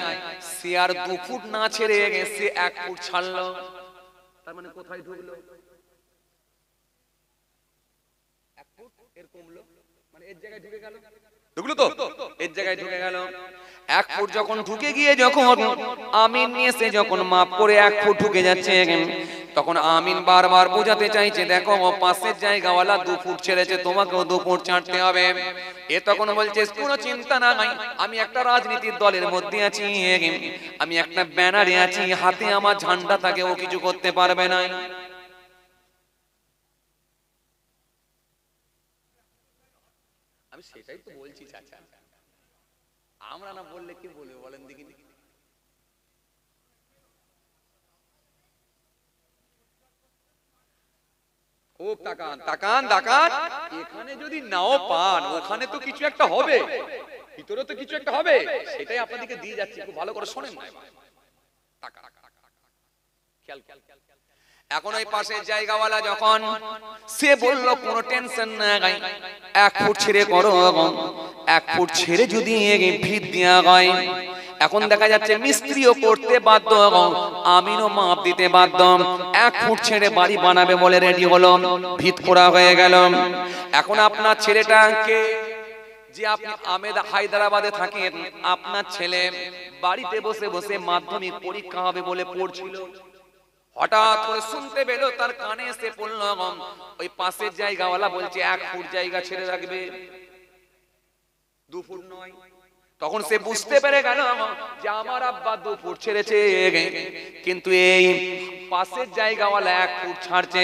সে আর 2 ফুট না ছেড়ে সে 1 ফুট ছাড়লো। তার মানে কোথায় ঢুকলো? 1 ফুট এর কমলো, মানে এর জায়গায় ঢুকে গেল। ঢুকলো তো, এর জায়গায় ঢুকে গেল। 1 ফুট যখন ঢুকে গিয়ে যখন আমিন নিয়ে সে যখন মাপ করে 1 ফুট ঢুকে যাচ্ছে, তখন আমিন বারবার বোঝাতে চাইছে, দেখো পাশের জায়গাওয়ালা 2 ফুট ছেড়েছে, তোমাকেও 2 ফুট ছাড়তে হবে। এ তখন বলছে, কোনো চিন্তা নাই, আমি একটা রাজনীতির দলের মধ্যে আছি, আমি একটা ব্যানারে আছি, হাতে আমার ঝান্ডা থাকে, ও কিছু করতে পারবে না। আমি সেটাই তো বলছি চাচা, আমরা না বললে কি বলবে বলেন দেখি। খুব তাকান তাকান তাকান, এখানে যদি নাও পান ওখানে তো কিছু একটা হবে, ভিতরে তো কিছু একটা হবে, সেটাই আপনাদেরকে দিয়ে যাচ্ছি, খুব ভালো করে শোনেন না। এখন ওই পাশের জায়গাওয়ালা যখন সে বলল কোনো টেনশন নাই, 1 ফুট ছেড়ে করো, 1 ফুট ছেড়ে যদি ভিত দেওয়া হয়, এখন দেখা যাচ্ছে মিস্ত্রিও করতে বাধ্য, আমিনও মাপ দিতে বাধ্য। 1 ফুট ছেড়ে বাড়ি বানাবে বলে রেডি হলো, ভিত করা হয়ে গেল। এখন আপনার ছেলেটাকে, যে আপনি হায়দ্রাবাদে থাকেন, আপনার ছেলে বাড়িতে বসে বসে মাধ্যমিক পরীক্ষা হবে বলে পড়ছিল, হঠাৎ করে শুনতে পেল, তার কানে এসে পড়ল ওই পাশের জায়গাওয়ালা বলছে 1 ফুট জায়গা ছেড়ে রাখবে, 2 ফুট নয়। তখন সে বুঝতে পেরে গেল যে আমার আব্বা 2 ফুট ছেড়েছে, কিন্তু এই পাশের জায়গাওয়ালা 1 ফুট ছাড়ছে।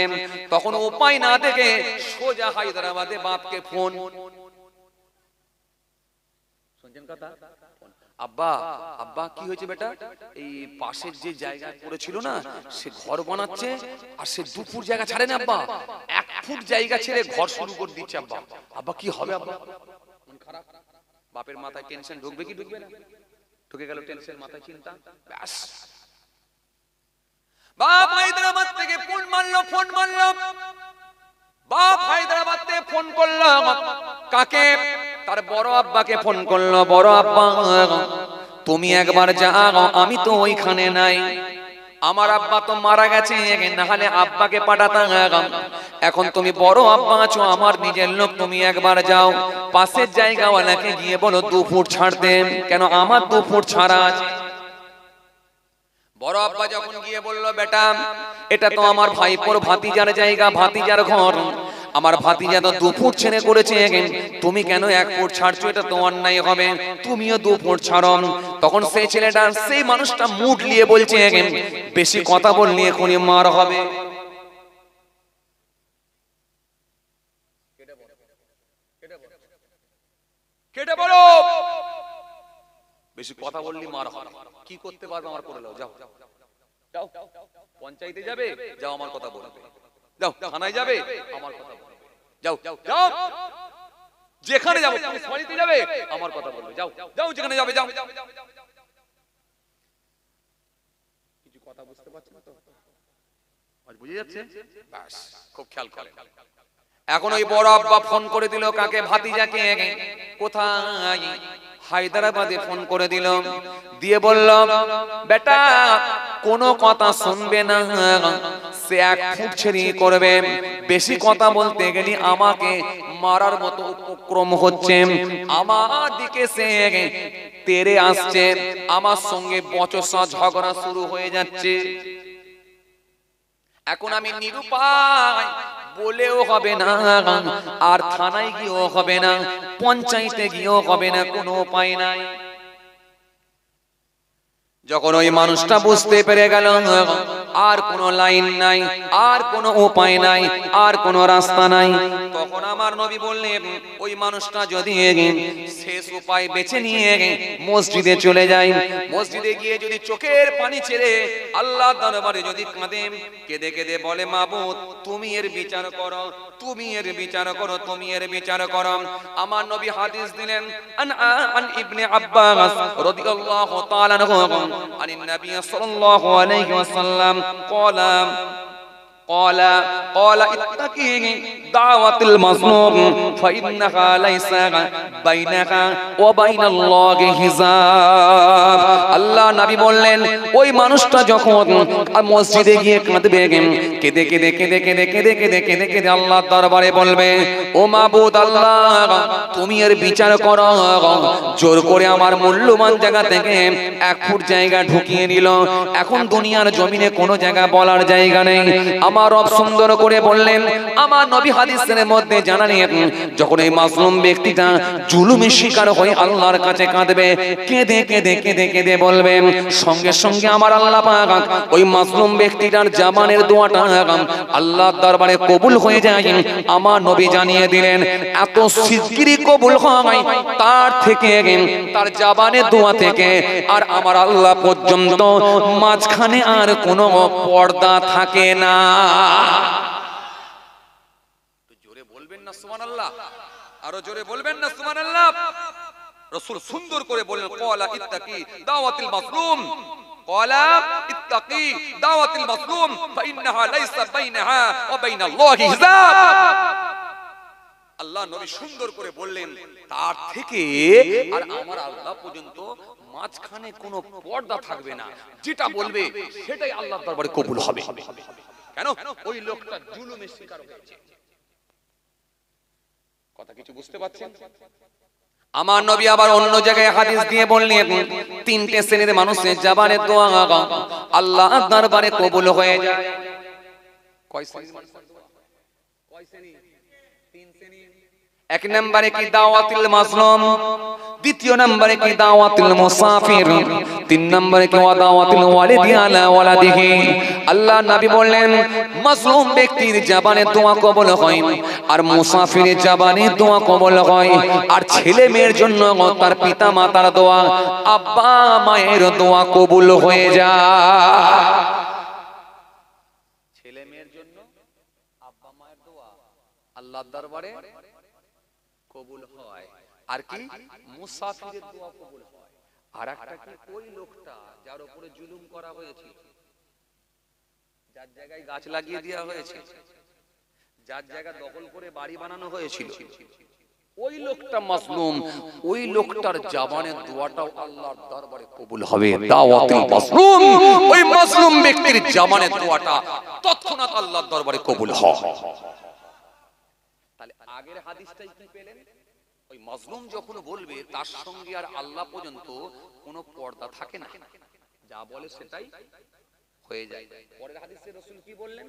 তখন উপায় না দেখে সোজা হায়দ্রাবাদে বাপকে ফোন। শুনছেন কথা? আব্বা, আব্বা কি হয়েছে বেটা? এই পাশের যে জায়গা পড়েছিল না, সে ঘর বানাচ্ছে, আর সে 2 ফুট জায়গা ছাড়ে না আব্বা, 1 ফুট জায়গা ছেড়ে ঘর শুরু করে দিচ্ছে আব্বা। আব্বা কি হবে আব্বা? মন খারাপ। বাপের মাথায় টেনশন ঢুকবে কি ঢুকবে না? ঢুকে গেল টেনশন, মাথায় চিন্তা, ব্যাস। বাপ হায়দ্রাবাদ থেকে ফোন মারলো, ফোন মারলো, বাপ হায়দ্রাবাদ থেকে ফোন করলো কাকে? তার বড় আব্বাকে ফোন করলো, বড় আব্বা তুমি একবার যাও, আমি তো ওইখানে নাই, আমার আব্বা তো মারা গেছে, না হলে আব্বাকে পাঠাতাম। এখন তুমি বড় আব্বা আছো, আমার নিজের লোক, তুমি একবার যাও, পাশের জায়গাওয়ালাকে গিয়ে বলো 2 ফুট ছাড়তে, কেন আমার 2 ফুট ছাড়া আছে। বড় আব্বা যখন গিয়ে বলল, বেটা এটা তো আমার ভাইপোর ভাতিজার জায়গা, ভাতিজার ঘর, আমার ভাতিজা তো 2 ফুট ছেড়ে করেছে, তুমি কেন 1 ফুট ছাড়ছো? এটা তো অন্যায় হবে, তুমিও 2 ফুট ছাড়ো। তখন সেই ছেলেটা, সেই মানুষটা মুড নিয়ে বলছে, বেশি কথা বললে এখনই মার হবে। কেটে বলো, বেশি কথা বললি মার হবে। কি করতে পারবে আমার করে নাও, যাও যাও, পঞ্চায়েতে যাবে, যাও আমার কথা বলবে, যাও থানায় যাবে, আমার কথা বলবে, যাও যাও, যেখানে যাবো পুলিশ ফাঁড়িতে যাবে, আমার কথা বলবে, যাও যাও, যেখানে যাবে যাও। কিছু কথা বুঝতে পারছেন তো? আজ বুঝে যাচ্ছে? বাস, খুব খেয়াল করে। এখন ওই বড় আব্বা ফোন করে দিল কাকে? ভাতিজাকে। কোথায়? হায়দ্রাবাদে ফোন করে দিল, দিয়ে বলল, বেটা কোনো কথা শুনবে না, সে 1 ফুট ছেড়ে করবে, বেশি কথা বলতে গেলে আমাকে মারার মতো উপক্রম হচ্ছে, আমার দিকে সে তেরে আসছে, আমার সঙ্গে বচসা ঝগড়া শুরু হয়ে যাচ্ছে। এখন আমি নিরুপায়, বলেও হবে না, আর থানায় গিয়েও হবে না, পঞ্চায়েতে গিয়েও হবে না, কোনো উপায় নাই। যখন ওই মানুষটা বুঝতে পেরে গেল আর কোনো লাইন নাই, আর কোনো উপায় নাই, আর কোনো রাস্তা নাই, তখন আমার নবী বললেন, ওই মানুষটা যদি শেষ উপায় বেছে নিয়ে মসজিদে চলে যায়, মসজিদে গিয়ে যদি চোখের পানি ছেড়ে আল্লাহ দরবারে যদি কাঁদে, কেঁদে কেঁদে বলে, মাবুদ তুমি এর বিচার করো, তুমি এর বিচার করো, তুমি এর বিচার করো। আমার নবী হাদিস দিলেন, আন ইবনে আব্বাস রাদিয়াল্লাহু তাআলা আনহু عن النبي صلى الله عليه وسلم قال اتقي دعوة المظلوم فإنها ليس بينها وبين الله حجاب। আল্লাহ নবী বললেন, ওই মানুষটা যখন মসজিদে গিয়ে কাঁদবে, কেঁদে কেঁদে কেঁদে কেঁদে কেঁদে কেঁদে কেঁদে কেঁদে আল্লাহর দরবারে বলবে, ও মাবুদ আল্লাহ তুমি এর বিচার করো। জোর করে আমার মূল্যবান জায়গা থেকে 1 ফুট জায়গা ঢুকিয়ে নিল, এখন দুনিয়ার জমিনে কোনো জায়গা বলার জায়গা নেই। আমার রব সুন্দর করে বললেন, আমার নবী হাদিসের মধ্যে জানালেন, যখন এই মাসলুম ব্যক্তিটা জুলুমের শিকার হয়ে আল্লাহর কাছে কাঁদবে, কেঁদে কেঁদে কেঁদে কেঁদে বলবে, সঙ্গে সঙ্গে আমার আল্লাহ পাক ওই মাসলুম ব্যক্তিটার জামানের দোয়াটা আল্লাহর দরবারে কবুল হয়ে যায়। আমার নবী জানিয়ে দিলেন, এত শিগগিরই কবুল হয়, তার থেকে তার জাবানের দোয়া থেকে আর আমার আল্লাহ পর্যন্ত মাঝখানে আর কোনো পর্দা থাকে না। জোরে বলবেন না সুবহানাল্লাহ, আরো জোরে বলবেন না সুবহানাল্লাহ। রাসূল সুন্দর করে বললেন, ক্বালা ইত্তাকি দাওয়াতিল মাসলুম, ক্বালা ইত্তাকি দাওয়াতিল মাসলুম ফাইন্নাহা লাইসা বাইনাহা ওয়া বাইনাল্লাহি হিজাব। আল্লাহ নবী সুন্দর করে বললেন, তার থেকে আর আমার আল্লাহ পর্যন্ত মাঝখানে কোনো পর্দা থাকবে না, যেটা বলবে সেটাই আল্লাহর দরবারে কবুল হবে। কেন? ওই লোকটা জুলুমের শিকার হয়েছে। কথা কিছু বুঝতে পারছেন? আমার নবী আবার অন্য জায়গায় হাদিস দিয়ে বললেন, 3টে শ্রেণীর মানুষের জবানের দোয়া আল্লাহর দরবারে কবুল হয়ে যায়। কয় শ্রেণীর মানুষের দোয়া? কয় শ্রেণী? 3 শ্রেণী। 1 নম্বরে কি দাওয়াতুল মাজলুম, 2 নম্বরে কি দাওয়াতুল মুসাফির, 3 নম্বরে কি দাওয়াতুল ওয়ালিদি আলা ওয়ালাদিহি। আল্লাহ নবী বললেন, মাজলুম ব্যক্তির জবানে দোয়া কবুল হয়, আর মুসাফিরের জবানে দোয়া কবুল হয়, আর ছেলে মেয়ের জন্য তার পিতা মাতার দোয়া, আব্বা মায়ের দোয়া কবুল হয়ে যায়। ছেলে মেয়ের জন্য আব্বা মায়ের দোয়া আল্লাহর দরবারে কবুল হয়, আর কি মুসাফিরের দোয়া কবুল হয়। আর একটা কি, ওই লোকটা যার উপরে জুলুম করা হয়েছে, যার জায়গায় গাছ লাগিয়ে দেওয়া হয়েছে, যার জায়গা দখল করে বাড়ি বানানো হয়েছিল, ওই লোকটা মাসলুম, ওই লোকটার জবানের দোয়াটাও আল্লাহর দরবারে কবুল হবে। দাওয়াতুল মাসলুম, ওই মাসলুম ব্যক্তির জবানের দোয়াটা তৎক্ষণাৎ আল্লাহর দরবারে কবুল হয়। তাহলে আগের হাদিসটাই কি পেলেন? ওই মাজলুম যখন বলবে, তার সঙ্গে আর আল্লাহ পর্যন্ত কোনো পর্দা থাকে না, যা বলে সেটাই হয়ে যায়। পরের হাদিসে রাসূল কি বললেন?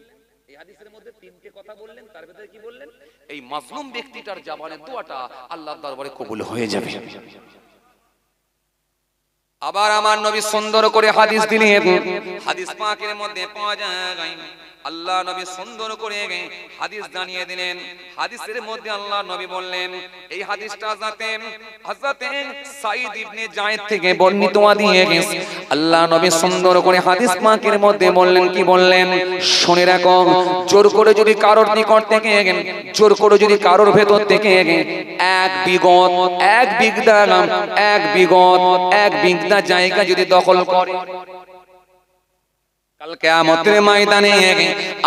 এই হাদিসের মধ্যে তিনটে কথা বললেন, তার ভিতরে কি বললেন? এই মাজলুম ব্যক্তিটার জবানের দোয়াটা আল্লাহর দরবারে কবুল হয়ে যাবে। আবার আমার নবী সুন্দর করে হাদিস দিলেন, হাদিস পাকের মধ্যে পাওয়া যায় আল্লাহ নবী সুন্দর করে হাদিস জানিয়ে দিলেন। হাদিসের মধ্যে আল্লাহ নবী বললেন, এই হাদিসটা হযরতে সাঈদ ইবনে যায়েদ থেকে বর্ণিত হাদিস। আল্লাহ নবী সুন্দর করে হাদিস পাকের মধ্যে বললেন, কি বললেন? শুনে রাখো, জোর করে যদি কারোর নিকট থেকে, জোর করে যদি কারোর ভেতর থেকে এক বিগদা জায়গা যদি দখল করে, কাল কিয়ামতের ময়দানে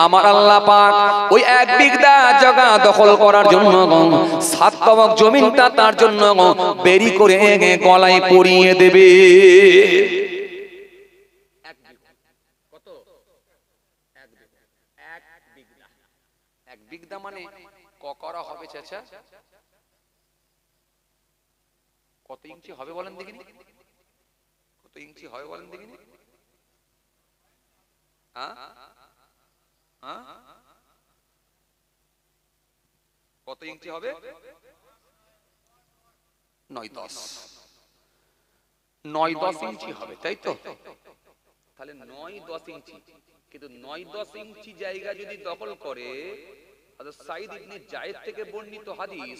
আমার আল্লাহ পাক ওই এক বিগদা জায়গা দখল করার জন্য 7 তবক জমিনটা তার জন্য বেরি করে গলায় পরিয়ে দেবে। কত? এক বিগদা মানে করা হবে চাচা? কত ইঞ্চি হবে বলেন দেখিনি? কত ইঞ্চি হবে বলেন দেখিনি? কত ইঞ্চি হবে? 9-10 ইঞ্চি হবে, তাই তো? তাহলে 9-10 ইঞ্চি, কিন্তু 9-10 ইঞ্চি জায়গা যদি দখল করে, হযরত সাঈদ ইবনে যায়েদ থেকে বর্ণিত হাদিস,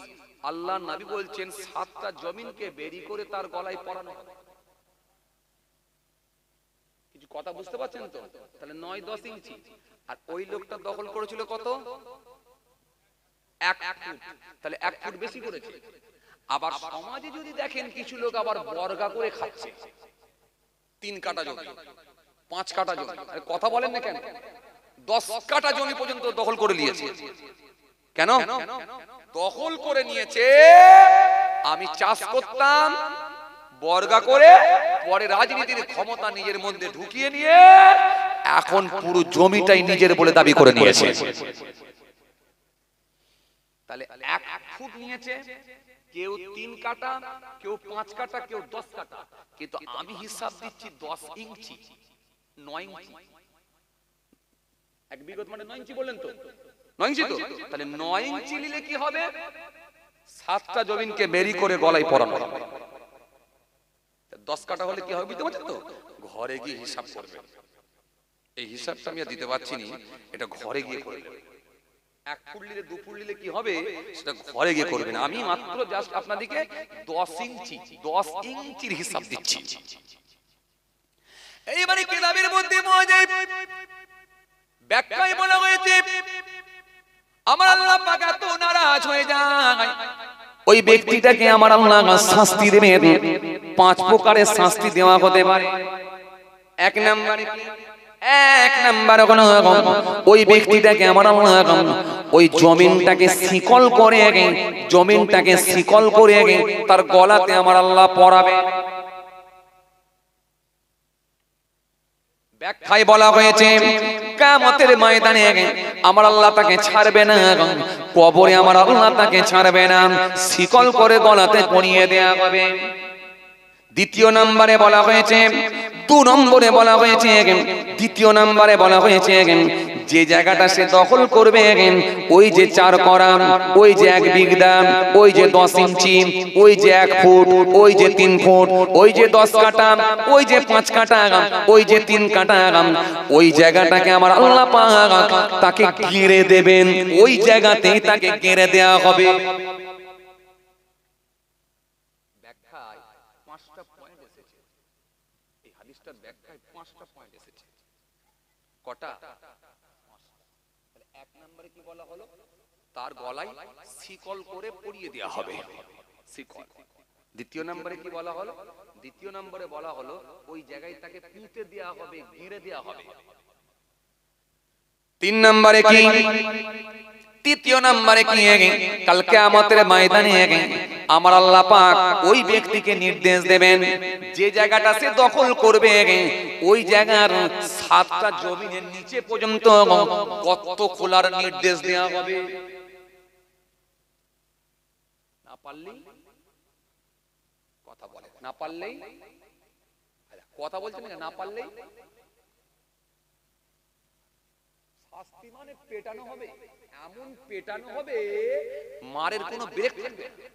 আল্লাহর নবী বলছেন 7টা জমিনকে বেরি করে তার গলায় পরানো হবে। কিছু কথা বুঝতে পারছেন তো? তাহলে 9-10 ইঞ্চি, আর ওই লোকটা দখল করেছিল কত? 1 ফুট। তাহলে 1 ফুট বেশি করেছে। আবার সমাজে যদি দেখেন কিছু লোক আবার বর্গা করে খাচ্ছে, 3 কাঠা জমি, 5 কাঠা জমি, আরে কথা বলেন না কেন? 10 কাঠা জমি পর্যন্ত দখল করে নিয়েছে। কেন দখল করে নিয়েছে? আমি চাষ করতাম বর্গা করে, পরে রাজনীতির ক্ষমতা নিজের মধ্যে ঢুকিয়ে নিয়ে এখন পুরো জমিটাই নিজের বলে দাবি করে নিয়েছে। তাহলে 1 ফুট নিয়েছে, কেউ 3 কাঠা, কেউ 5 কাঠা, কেউ 10 কাঠা, কিন্তু আমি হিসাব দিচ্ছি 10 ইঞ্চি, 9 ইঞ্চি। এক বিগত মানে 9 ইঞ্চি বললেন তো? 9 ইঞ্চি তো? তাহলে 9 ইঞ্চি নিলে কি হবে? 7টা জমিনকে বেরি করে গলায় পরানো হবে। 10 কাঠা হলে কি হবে বুঝতে পারছেন তো? ঘরে গিয়ে হিসাব করবেন। এই হিসাবটা আমি আর দিতে পারছি না, এটা ঘরে গিয়ে করবেন। 1 ফুট নিলে 2 ফুট নিলে কি হবে সেটা ঘরে গিয়ে করবেন। আমি মাত্র জাস্ট আপনাদেরকে 10 ইঞ্চির হিসাব দিচ্ছি। এইবারে কিতাবের মধ্যে পাওয়া যায়, ব্যাখ্যায় বলা হয়েছে আমার আল্লাহ পাক এত নারাজ হয়ে যায়, ওই ব্যক্তিটাকে আমার আল্লাহ শাস্তি দেবেন। 5 প্রকারের শাস্তি দেওয়া হতে পারে। 1 নম্বরে ওই ব্যক্তিটাকে আমার আল্লাহ ওই জমিনটাকে শিকল করে তার গলাতে আমার আল্লাহ পরাবে। ব্যাখ্যায় বলা হয়েছে কিয়ামতের ময়দানে আমার আল্লাহ তাকে ছাড়বে না, কবরে আমার আল্লাহ তাকে ছাড়বে না, শিকল করে গলাতে পরিয়ে দেয়া হবে। দ্বিতীয় নম্বরে বলা হয়েছে, 2 নম্বরে বলা হয়েছে, দ্বিতীয় নম্বরে বলা হয়েছে যে জায়গাটা সে দখল করবে, ওই যে 4 করা, ওই যে 1 বিঘা, ওই যে 10 ইঞ্চি, ওই যে 1 ফুট, ওই যে 3 ফুট, ওই যে 10 কাঠা, ওই যে 5 কাঠা, ওই যে 3 কাঠা, ওই জায়গাটাকে আমার আল্লাহ পাক তাকে ঘিরে দেবেন। ওই জায়গাতেই তাকে ঘিরে দেয়া হবে। ব্যাখ্যায় 5টা পয়েন্ট এসেছে। এই হাদিসটার ব্যাখ্যায় 5টা পয়েন্ট এসেছে। কটা? 1 নম্বরে কি বলা হলো? তার গলায় শিকল করে পরিয়ে দেয়া হবে, শিকল। দ্বিতীয় নম্বরে কি বলা হলো? দ্বিতীয় নম্বরে বলা হলো ওই জায়গায় তাকে পুঁতে দেয়া হবে, ঘিরে দেয়া হবে। 3 নম্বরে কি? তৃতীয় নম্বরে কি? কাল কিয়ামতের ময়দানে আমার আল্লাহ পাক ওই ব্যক্তিকে নির্দেশ দেবেন, যে জায়গাটা সে দখল করবে ওই জায়গার 7টা জমিনের নিচে পর্যন্ত গর্ত খোলার নির্দেশ দেওয়া হবে। না পারলেই কথা বলে, না পারলেই কথা বলছেন, না পারলেই শাস্তি মানে পেটানো হবে, এমন পেটানো হবে মারের কোনো ব্রেক থাকবে না।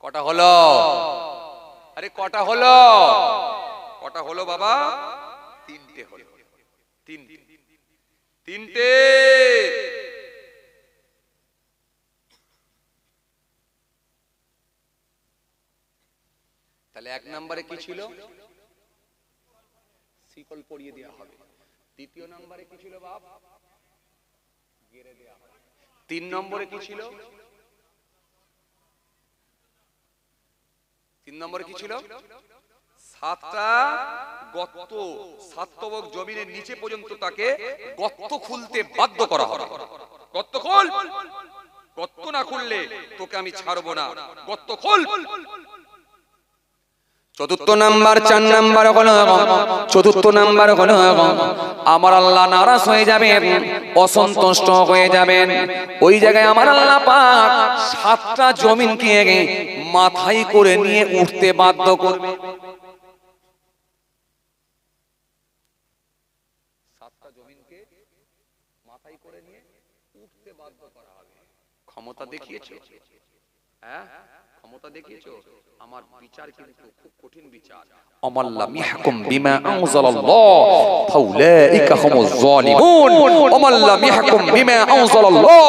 কটা হলো? আরে কটা হলো? কটা হলো বাবা? তিনটে হলো। তিনটে তিনটে। তাহলে এক নম্বরে কি ছিল? শিকল পরিয়ে দেওয়া হবে। দ্বিতীয় নম্বরে কি ছিল বাপ? গেড়ে দেওয়া হবে। তিন নম্বরে কি ছিল? তিন নম্বরে কি ছিল? সাতটা গর্ত, সাতবক জমিনের নিচে পর্যন্ত তাকে গর্ত খুলতে বাধ্য করা হবে। গর্ত খোল, গর্ত না খুললে তোকে আমি ছাড়বো না, গর্ত খোল। চতুর্থ নাম্বার, চার নাম্বার হলো, চতুর্থ নাম্বার হলো আমার আল্লাহ নারাজ হয়ে যাবেন, অসন্তুষ্ট হয়ে যাবেন। ওই জায়গায় আমার আল্লাহ পাক সাতটা জমিনকে মাথায় করে নিয়ে উঠতে বাধ্য করবে। সাতটা জমিনকে মাথায় করে নিয়ে উঠতে বাধ্য করা হবে। ক্ষমতা দেখিয়েছো? হ্যাঁ, ক্ষমতা দেখিয়েছো। আমার বিচার কিন্তু খুব কঠিন বিচার। আমাল্লাম ইয়াহকুম বিমা আনজালাল্লাহ ফাউলাইকা হুমুজ জালিমুন, আমাল্লাম ইয়াহকুম বিমা আনজালাল্লাহ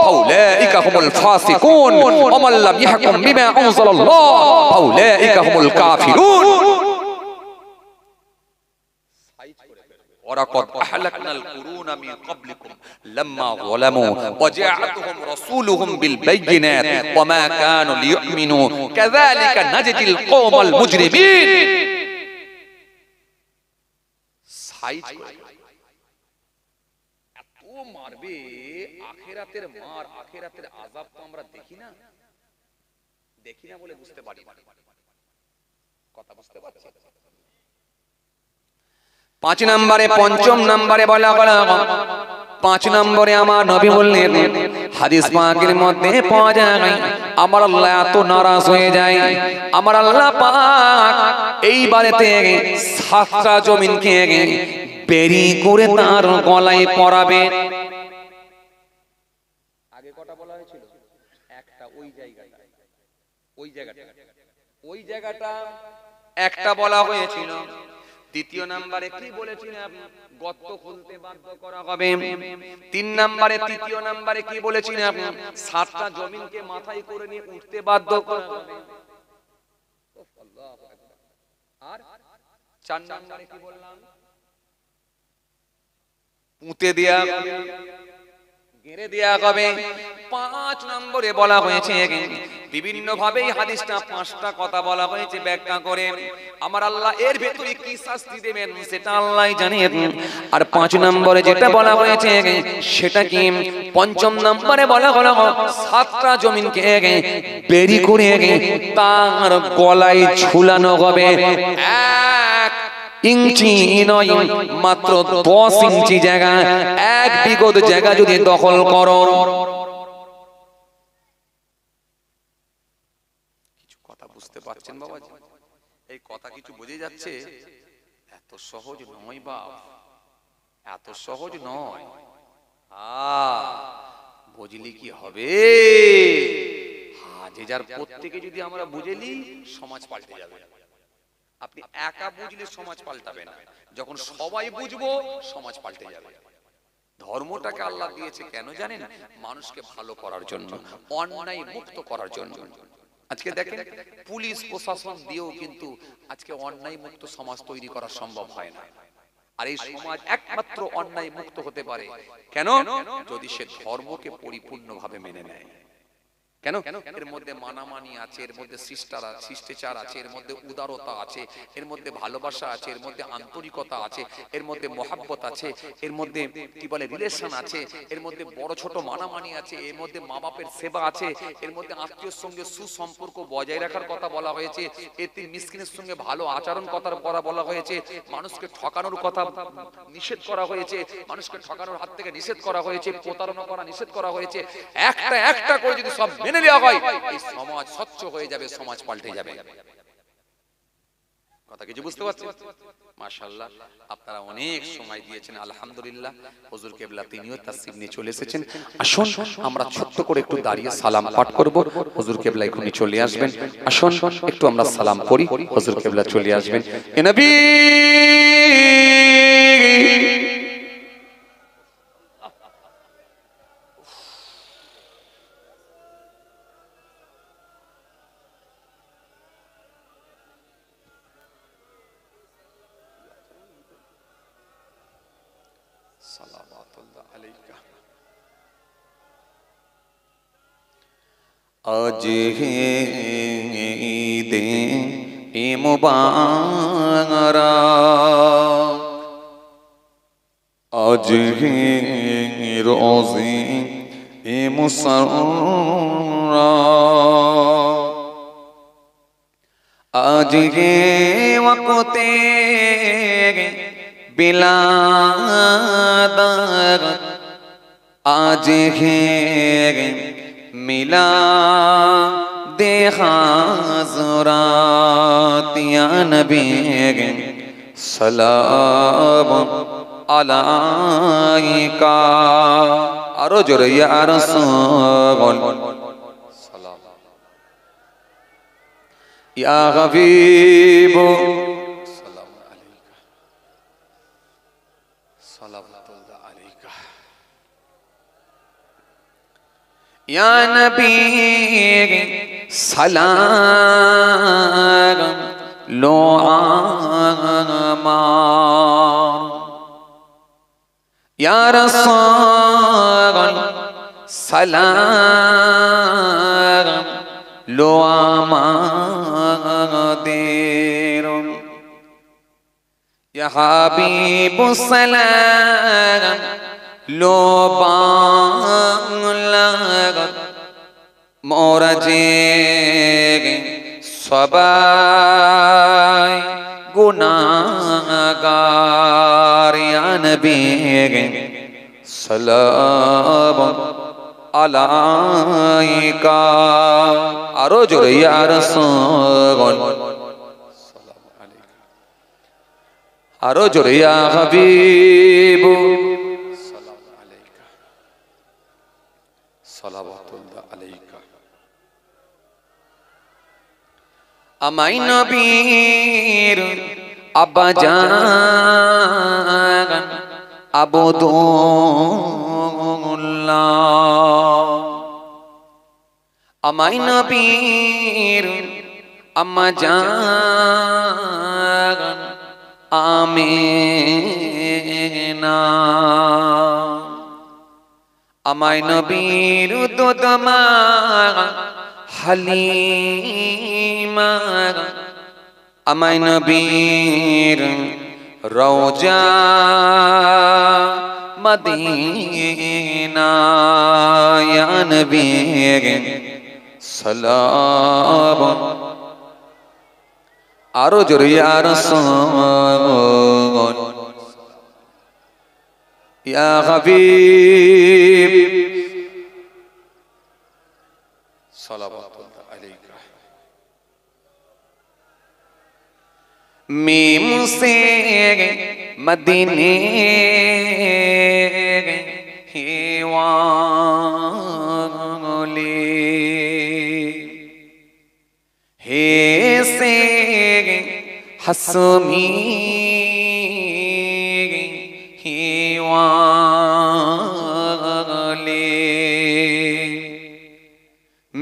ফাউলাইকা হুমুল ফাসিকুন, আমাল্লাম ইয়াহকুম বিমা আনজালাল্লাহ ফাউলাইকা হুমুল কাফিরুন। ولقد أهلكنا القرون من قبلكم لما ظلموا وجاءتهم رسولهم بالبينات وما كانوا ليؤمنوا كذلك نجزي القوم المجرمين। সাইজ এত মারবে, আখিরাতের মার, আখিরাতের আযাব তো আমরা দেখি না, দেখি না বলে বুঝতে পারি না। কথা বুঝতে পারছি? পাঁচ নম্বরে, পঞ্চম নম্বরে বলা হলো, পাঁচ নম্বরে আমার নবী বললেন, হাদিস পাকের মধ্যে পাওয়া যায় আমার আল্লাহ এত নারাজ হয়ে যায়, আমার আল্লাহ পাক এইবারেতে সাতটা জমিনকে বেরি করে তার গলায় পরাবে। আগে কটা বলা হয়েছিল? একটা, ওই জায়গাটা, ওই জায়গাটা, ওই জায়গাটা একটা বলা হয়েছিল। দ্বিতীয় নম্বরে কি বলেছিলেন? গর্ত খুলতে বাধ্য করা হবে। তিন নম্বরে, তৃতীয় নম্বরে কি বলেছিলেন? সাতটা জমিনকে মাথায় করে নিয়ে উঠতে বাধ্য করা হবে। আর চার নম্বরে কি বললাম? পুঁতে দেয়া, গেড়ে দেয়া হবে। পাঁচ নম্বরে বলা হয়েছে, বিভিন্ন ভাবে হাদিসটা পাঁচটা কথা বলা হয়েছে ব্যাখ্যা করে। আমার আল্লাহ এর ভেতরে কি শাস্তি দেবেন সেটা আল্লাহই জানেন। আর পাঁচ নম্বরে যেটা বলা হয়েছে সেটা কি? পঞ্চম নম্বরে বলা হলো সাতটা জমিনকে বেরি করে তার গলায় ঝুলানো হবে। ইঞ্চি নয়, মাত্র 10 ইঞ্চি জায়গা, এক বিঘত জায়গা যদি দখল করো। কিছু কথা বুঝতে পারছেন বাবাজি? এই কথা কিছু বুঝে যাচ্ছে? এত সহজ নয় বাপ, এত সহজ নয়। বুঝলি কি হবে? যে যার প্রত্যেকে যদি আমরা বুঝেলি সমাজ পাল্টে যাবে। আপনি একা বুঝলে সমাজ পাল্টাবে না, যখন সবাই বুঝবো সমাজ পাল্টে যাবে। ধর্মটাকে আল্লাহ দিয়েছে কেন জানেন? মানুষকে ভালো করার জন্য, অন্যায় মুক্ত করার জন্য। আজকে দেখেন পুলিশ প্রশাসন দিয়েও কিন্তু আজকে অন্যায় মুক্ত সমাজ তৈরি করা সম্ভব হয় না। আর এই সমাজ একমাত্র অন্যায় মুক্ত হতে পারে কেন? যদি সে ধর্মকে পরিপূর্ণভাবে মেনে নেয়। কেন? এর মধ্যে মানামানি আছে, এর মধ্যে শিষ্টাচার আছে, এর মধ্যে উদারতা আছে, এর মধ্যে ভালোবাসা আছে, এর মধ্যে আন্তরিকতা আছে, এর মধ্যে মহাব্বত আছে, এর মধ্যে কি বলে রিলেশন আছে, এর মধ্যে বড় ছোট মানামানি আছে, এর মধ্যে মা বাপের সেবা আছে, এর মধ্যে আত্মীয়র সঙ্গে সুসম্পর্ক বজায় রাখার কথা বলা হয়েছে, এতে মিসকিনের সঙ্গে ভালো আচরণ কথা বলা হয়েছে, মানুষকে ঠকানোর কথা নিষেধ করা হয়েছে, মানুষকে ঠকানোর হাত থেকে নিষেধ করা হয়েছে, প্রতারণা করা নিষেধ করা হয়েছে। একটা একটা করে যদি সব মেনে নেওয়া হয়, এই সমাজ স্বচ্ছ হয়ে যাবে, সমাজ পাল্টে যাবে। কথা কিছু বুঝতে পারছেন? মাশাআল্লাহ, আপনারা অনেক সময় দিয়েছেন, আলহামদুলিল্লাহ। হুজুর কেবলা তিনিও তাসরিফ নিয়ে চলে এসেছেন। আসুন আমরা ছোট্ট করে একটু দাঁড়িয়ে সালাম পাঠ করব। হুজুর কেবলা এখনই চলে আসবেন। আসুন একটু আমরা সালাম করি, হুজুর কেবলা চলে আসবেন। এ নবী সালাওয়াতুল্লাহ আলাইকা। আজ হে ঈদে মুবারক, আজ হে রোজে মুসররত, আজ হে ওয়াক্তে বিলাদত, আজ হে মিলাদে হাজরাত, ইয়া নবী সালাম আলাইকা। আরো জোরে ইয়া রাসূল সালাম, ইয়া হাবিব সালাম আলাইকা, সালাওয়াতুল্লাহ আলাইকা। ইয়া নবী সালাম লো আমার, ইয়া রাসূল সালাম লো আমাদের, ইয়া হাবিব সালাম লো বাংলার, মোরা যে সবাই গুনাহগার, ইয়া নবী সালাম আলাইকা। আরো জোরে ইয়া রাসূল সালাম আলাইকা, আরো জোরে ইয়া হাবিব সালাম আলাইকা, সালাওয়াতুল্লাহ আলাইকা। আমায় নবীর আব্বা জান আবদুল্লাহ, আমায় নবীর আম্মা জান আমিনা, আমায় নবীর দুধমা হালিমা, আমায় নবীর রওজা মদিনা, ইয়া নবী সালাম আরো জোরে ইয়া রাসূল, ইয়া হাবিব সালাওয়াতুল্লাহ আলাইকা। মিম সে মদিনে হিওয়ালে, হে সে হাসমি হিওয়ালে,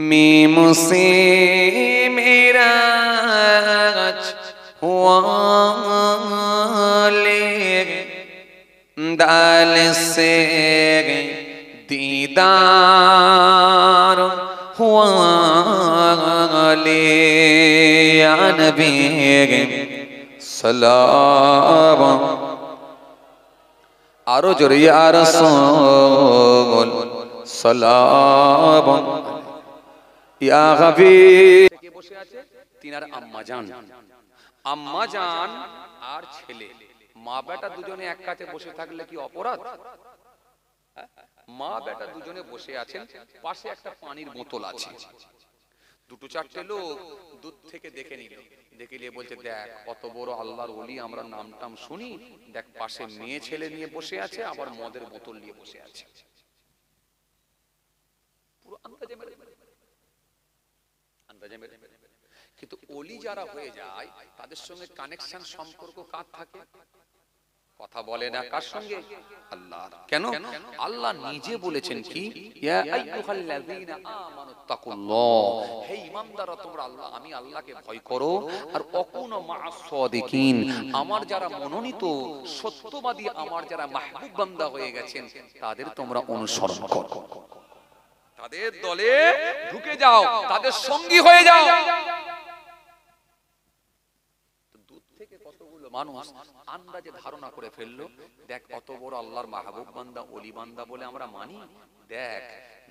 মিম সে মেরাজ वाले, दाल से दीदार ওয়ালি ইয়া নবী সালাম আরো জোরে ইয়া রাসূল সালাম ইয়া হাবিব। কে বসে আছে? তিনার আম্মা জান আর ছেলে, মা বেটা দুজনে এক কাছে বসে থাকলে কি অপরাধ? মা বেটা দুজনে বসে আছেন, পাশে একটা পানির বোতল আছে। দুটো চারটে লোক দূর থেকে দেখে নিল, দেখে নিয়ে বলছে দেখ কত বড় আল্লাহর ওলি, আমরা নাম টাম শুনি, দেখ পাশে মেয়ে ছেলে নিয়ে বসে আছে, আবার মদের বোতল নিয়ে বসে আছে। পুরো আন্দাজে মেরে কিন্তু ওলি যারা হয়ে যায় তাদের সঙ্গে কানেকশন সম্পর্ক কার থাকে? কথা বলে না কার সঙ্গে? আল্লাহর। কেন? আল্লাহ নিজে বলেছেন কি, ইয়া আইয়ুহাল্লাযীনা আমানুত্তাকুল্লাহ, হে ঈমানদাররা তোমরা আল্লাহ আমি আল্লাহকে ভয় করো, আর ওয়াকুনু মা'আস সাদিকিন, আমার যারা মনোনীত সত্যবাদী, আমার যারা মাহবুব বান্দা হয়ে গেছেন তাদের তোমরা অনুসরণ করো, তাদের দলে ঢুকে যাও, তাদের সঙ্গী হয়ে যাও। দূর থেকে কতগুলো মানুষ আন্দাজে ধারণা করে ফেললো, দেখ কত বড় আল্লাহর মাহবুব বান্দা ওলি বান্দা বলে আমরা মানি, দেখ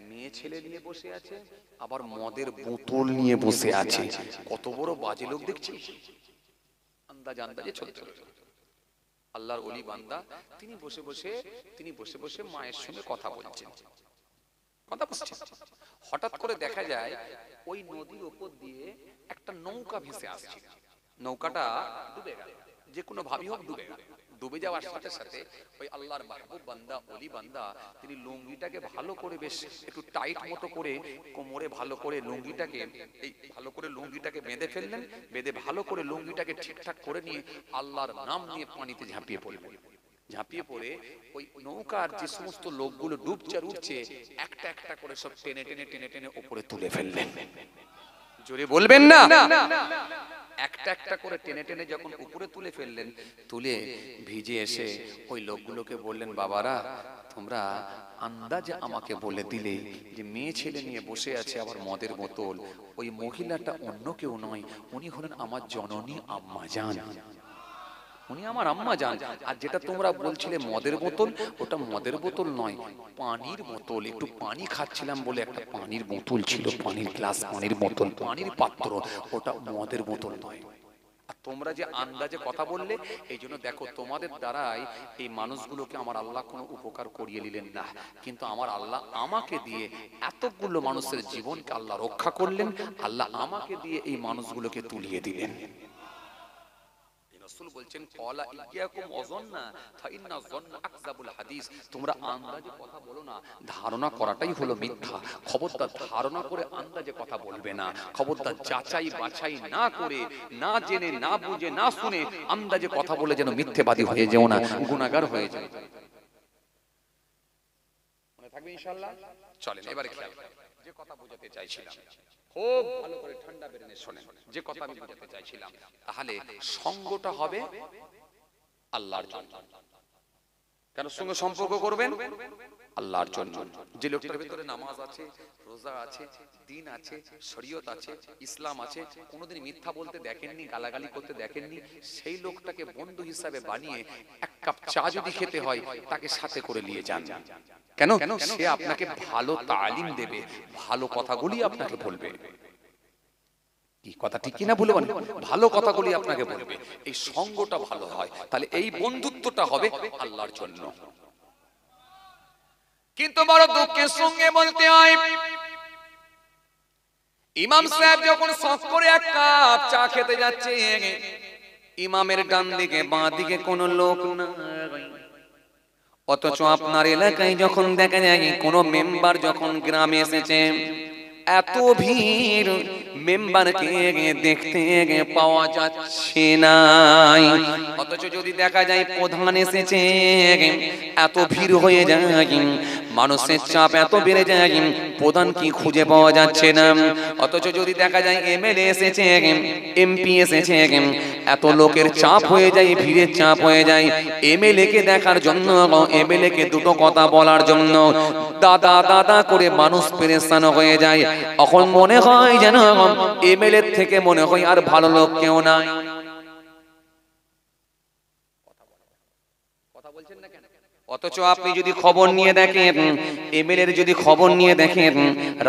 মেয়ে ছেলে নিয়ে বসে আছে, আবার মদের বোতল নিয়ে বসে আছে, কত বড় বাজে লোক দেখছিস। আন্দাজে চলতে আল্লাহর ওলি বান্দা তিনি বসে বসে মায়ের সঙ্গে কথা বলছেন। হঠাৎ করে দেখা যায় ওই নদীর উপর দিয়ে একটা নৌকা ভেসে আসছে, নৌকাটা ডুবে গেল, যে কোনো ভাবি হোক ডুবে গেল। ডুবে যাওয়ার সাথে সাথে ওই আল্লাহর মাহবুব বান্দা ওলি বান্দা তিনি লুঙ্গিটাকে ভালো করে বেশ একটু টাইট মতো করে কোমরে ভালো করে লুঙ্গিটাকে বেঁধে ফেললেন, বেঁধে ভালো করে লুঙ্গিটাকে ঠিকঠাক করে নিয়ে আল্লাহর নাম নিয়ে পানিতে ঝাঁপিয়ে পড়লেন। ঝাঁপিয়ে পড়ে ওই নৌকার যে সমস্ত লোকগুলো ডুবছে উঠছে একটা একটা করে সব টেনে টেনে উপরে তুলে ফেললেন। জোরে বলবেন না? একটা একটা করে টেনে যখন উপরে তুলে ফেললেন, তুলে ভিজে এসে ওই লোকগুলোকে বললেন, বাবারা তোমরা আন্দাজে আমাকে বলে দিলে যে মেয়ে ছেলে নিয়ে বসে আছে আবার মদের বোতল, ওই মহিলাটা অন্য কেউ নয়, উনি হলেন আমার জননী আম্মা জান, উনি আমার আম্মা জান। আর যেটা তোমরা বলছিলে মদের বোতল, ওটা মদের বোতল নয়, পানির বোতল। একটু পানি খাচ্ছিলাম বলে একটা পানির বোতল ছিল, পানির গ্লাস, পানির বোতল, পানির পাত্র, ওটা মদের বোতল নয়। আর তোমরা যে আন্দাজে কথা বললে, এই জন্য দেখো তোমাদের দ্বারাই এই মানুষগুলোকে আমার আল্লাহ কোনো উপকার করিয়ে নিলেন না, কিন্তু আমার আল্লাহ আমাকে দিয়ে এতগুলো মানুষের জীবনকে আল্লাহ রক্ষা করলেন, আল্লাহ আমাকে দিয়ে এই মানুষগুলোকে তুলিয়ে দিলেন। রাসূল বলছেন ক্বালা ইয়াকুম ওয়াযান্না ফাইন্না যান্না আকযাবুল হাদিস, তোমরা আন্দাজে কথা বলো না, ধারণা করাটাই হলো মিথ্যা। খবরদার ধারণা করে আন্দাজে কথা বলবে না, খবরদার যাচাই বাছাই না করে, না জেনে না বুঝে না শুনে আন্দাজে কথা বলে যেন মিথ্যেবাদী হয়ে যেও না, গুনাহগার হয়ে যাও। মনে থাকবে ইনশাআল্লাহ। চলেন এবারে খেয়াল করেন যে কথা বোঝাতে চাইছিলাম, খুব ভালো করে ঠান্ডা বেরেনে শোনেন যে কথা আমি বোঝাতে চাইছিলাম। তাহলে সঙ্গটা হবে আল্লাহর জন্য। কেন সঙ্গে সম্পর্ক করবেন? আল্লাহর জন্য। যে লোকটার ভিতরে নামাজ আছে, রোজা আছে, দিন আছে, শরীয়ত আছে, ইসলাম আছে, কোনোদিন মিথ্যা বলতে দেখেননি, গালাগালি করতে দেখেননি, সেই লোকটাকে বন্ধু হিসাবে বানিয়ে এক কাপ চা যদি খেতে হয় তাকে সাথে করে নিয়ে যান। কেন? সে আপনাকে ভালো তালিম দেবে, ভালো কথাগুলি আপনাকে বলবে। কি কথা ঠিক কিনা বলে বলেন? ভালো কথাগুলি আপনাকে বলবে, এই সঙ্গটা ভালো হয়, তাহলে এই বন্ধুত্বটা হবে আল্লাহর জন্য। কিন্তু বড় দুঃখের সঙ্গে বলতে হয়, ইমাম সাহেব যখন শখ করে এক কাপ চা খেতে যাচ্ছে, ইমামের ডান দিকে বাঁ দিকে কোনো লোক নাই, অথচ আপনার এলাকায় যখন দেখা যায় কোনো মেম্বার যখন গ্রামে এসেছে, এত ভিড়, মেম্বারকে দেখতে পাওয়া যাচ্ছে না। অথচ যদি দেখা যায় প্রধান এসেছে, এত ভিড় হয়ে যায়, মানুষের চাপ এত বেড়ে যায় প্রধান কি খুঁজে পাওয়া যাচ্ছে না। অথচ যদি দেখা যায় এমএলএ এসেছে, এমপি এসেছে, এত লোকের চাপ হয়ে যায়, ভিড়ের চাপ হয়ে যায় এমএলএ কে দেখার জন্য, এমএলএ কে দুটো কথা বলার জন্য দাদা দাদা করে মানুষ পেরেশান হয়ে যায়। এখন মনে হয় যেন এমএলএ থেকে মনে হয় আর ভালো লোক কেউ নাই। কথা বলছেন না কেন? অথচ আপনি যদি খবর নিয়ে দেখেন, এমএলএর যদি খবর নিয়ে দেখেন,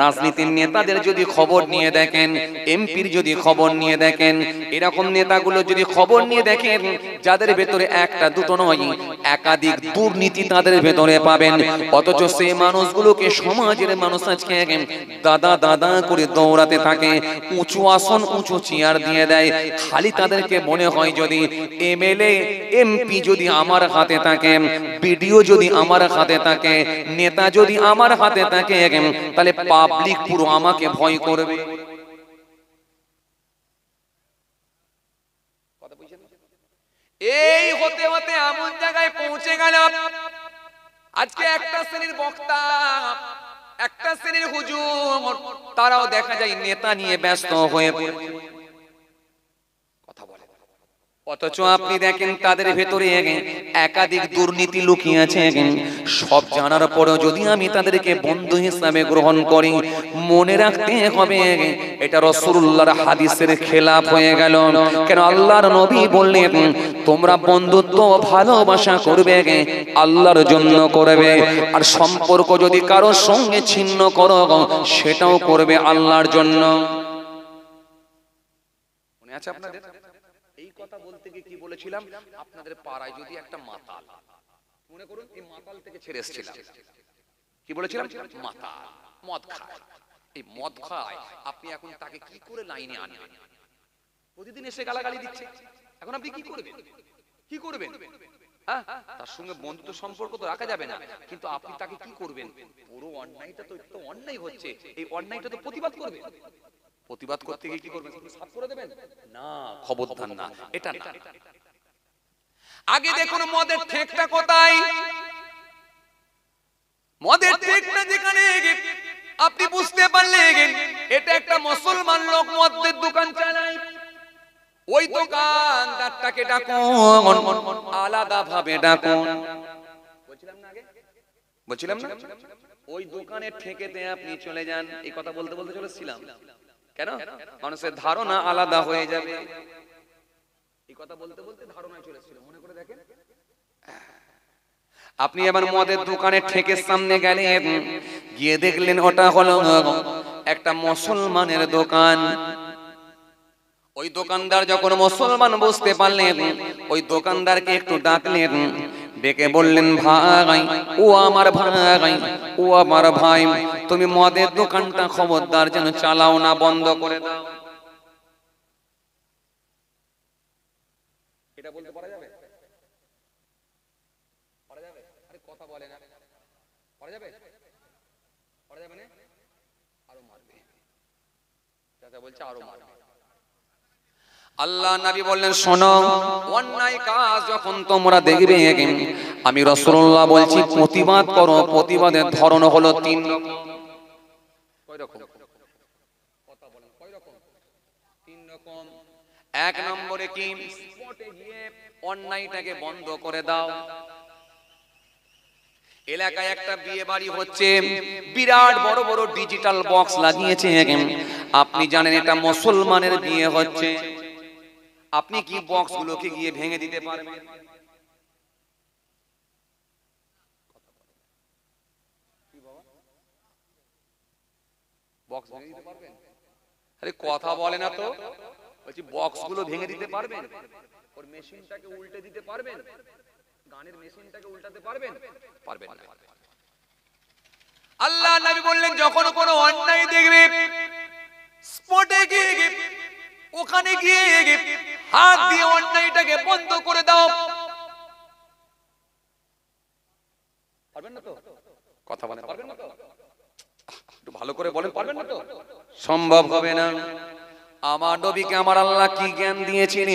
রাজনীতির নেতাদের যদি খবর নিয়ে দেখেন, এমপির যদি খবর নিয়ে দেখেন, এরকম নেতাগুলো যদি খবর নিয়ে দেখেন, যাদের ভেতরে একটা দুটো নয় একাধিক দুর্নীতি তাদের ভেতরে পাবেন। অথচ সেই মানুষগুলোকে সমাজের মানুষ আজকে দাদা দাদা করে দৌড়াতে থাকে, উঁচু আসন উঁচু চেয়ার দিয়ে দেয়। খালি তাদেরকে মনে হয় যদি এমএলএ এমপি যদি আমার হাতে থাকে, বিডিও যদি আমার হাতে থাকে, নেতা যদি আমার হাতে থাকে, তাহলে পাবলিক পুরো আমাকে ভয় করবে। এই হতে হতে এমন জায়গায় পৌঁছে গেল, আজকে একটা শ্রেণীর বক্তা, একটা শ্রেণীর হুজুর, তারাও দেখা যায় নেতা নিয়ে ব্যস্ত হয়ে পড়ে। কথা বলে। অথচ আপনি দেখেন তাদের ভেতরে একাধিক দুর্নীতি লুকিয়ে আছে। সব জানার পরেও যদি আমি তাদেরকে বন্ধু হিসাবে গ্রহণ করি, মনে রাখতে হবে এটা রাসূলুল্লাহর হাদিসের খেলাফ হয়ে গেল। কেন আল্লাহর নবী বললেন তোমরা বন্ধুত্ব ভালোবাসা করবে আল্লাহর জন্য করবে, আর সম্পর্ক যদি কারোর সঙ্গে ছিন্ন করো সেটাও করবে আল্লাহর জন্য। মনে আছে আপনাদের? এই কথা বলতে গিয়ে কি বলেছিলাম, আপনাদের পাড়ায় যদি একটা মাতাল, মনে করুন এই মাতাল থেকে ছেড়ে এসেছিলাম, কি বলেছিলাম, মাতাল মদ খায়, এই মদ খায়, আপনি এখন তাকে কি করে লাইনে আনবেন? প্রতিদিন এসে গালাগালি দিচ্ছে, এখন আপনি কি করবেন? কি করবেন? হ্যাঁ, তার সঙ্গে বন্ধুত্ব সম্পর্ক তো রাখা যাবে না, কিন্তু আপনি তাকে কি করবেন? পুরো অন্যায়টা তো অন্যায় হচ্ছে, এই অন্যায়টা তো প্রতিবাদ করবেন। প্রতিবাদ করতে গিয়ে কি করবেন? সাফ করে দেবেন? না, খবরদার না, এটা না। আগে দেখুন মদের ঠেকটা কোথায়? মদের ঠেকটা যেখানে আপনি বুঝতে পারলেন এটা একটা মুসলমান লোক মদের দোকান চালায়, ওই দোকানদারটাকে ডাকুন, আলাদা ভাবে ডাকুন। বলছিলাম না আগে, বলছিলাম না, ওই দোকানের ঠেকেতে আপনি চলে যান। এই কথা বলতে বলতে চলেছিলাম, কেন? মানুষের ধারণা আলাদা হয়ে যাবে। এই কথা বলতে বলতে ধারণায় চলেছিল, মনে করে দেখেন। আপনি এবার মদের দোকানে ঠেকের সামনে গেলেন, গিয়ে দেখলেন ওটা হলো একটা মুসলমানের দোকান। ওই দোকানদার যখন মুসলমান বুঝতে পারলেন, ওই দোকানদারকে একটু ডাকলেন, ডেকে বললেন ভাই, ও আমার ভাই, ও আমার ভাই, তুমি মদের দোকানটা খবরদার যেন চালাও না, বন্ধ করে দাও। এটা বলতে পারা যাবে? পারা যাবে? আরে কথা বলে না, পারা যাবে? পারা যাবে না? আরো মারবে, চাচা বলছে আরো মারবে। আল্লাহ নবী বললেন শোনো, অন্যায় কাজ যখন তোমরা দেখবে, আমি রাসূলুল্লাহ বলছি প্রতিবাদ করো। প্রতিবাদের ধরন হলো তিন রকম। কয় রকম? কথা বলেন, কয় রকম? তিন রকম। এক নম্বরে কি, স্পটে গিয়ে অন্যায়টাকে বন্ধ করে দাও। এলাকায় একটা বিয়ে বাড়ি হচ্ছে, বিরাট বড় বড় ডিজিটাল বক্স লাগিয়েছে, আপনি জানেন এটা মুসলমানের বিয়ে হচ্ছে, আপনি কি বক্সগুলোকে গিয়ে ভেঙে দিতে পারবেন? বক্স ভেঙে দিতে পারবেন? আরে কথা বলে না তো, বলছি বক্সগুলো ভেঙে দিতে পারবেন? ওর মেশিনটাকে উল্টে দিতে পারবেন? গানের মেশিনটাকে উল্টাতে পারবেন? পারবেন না। আল্লাহ নবী বললেন যখন কোনো অন্যায় দেখবে, স্পটে গিয়ে ওখানে গিয়ে হাত দিয়ে অন্যায়টাকে বন্ধ করে দাও। পারবেন না তো? কথা বলেন, পারবেন না তো? একটু ভালো করে বলেন, পারবেন না তো? সম্ভব হবে না। আমার নবীকে আমার আল্লাহ কি জ্ঞান দিয়েছেন,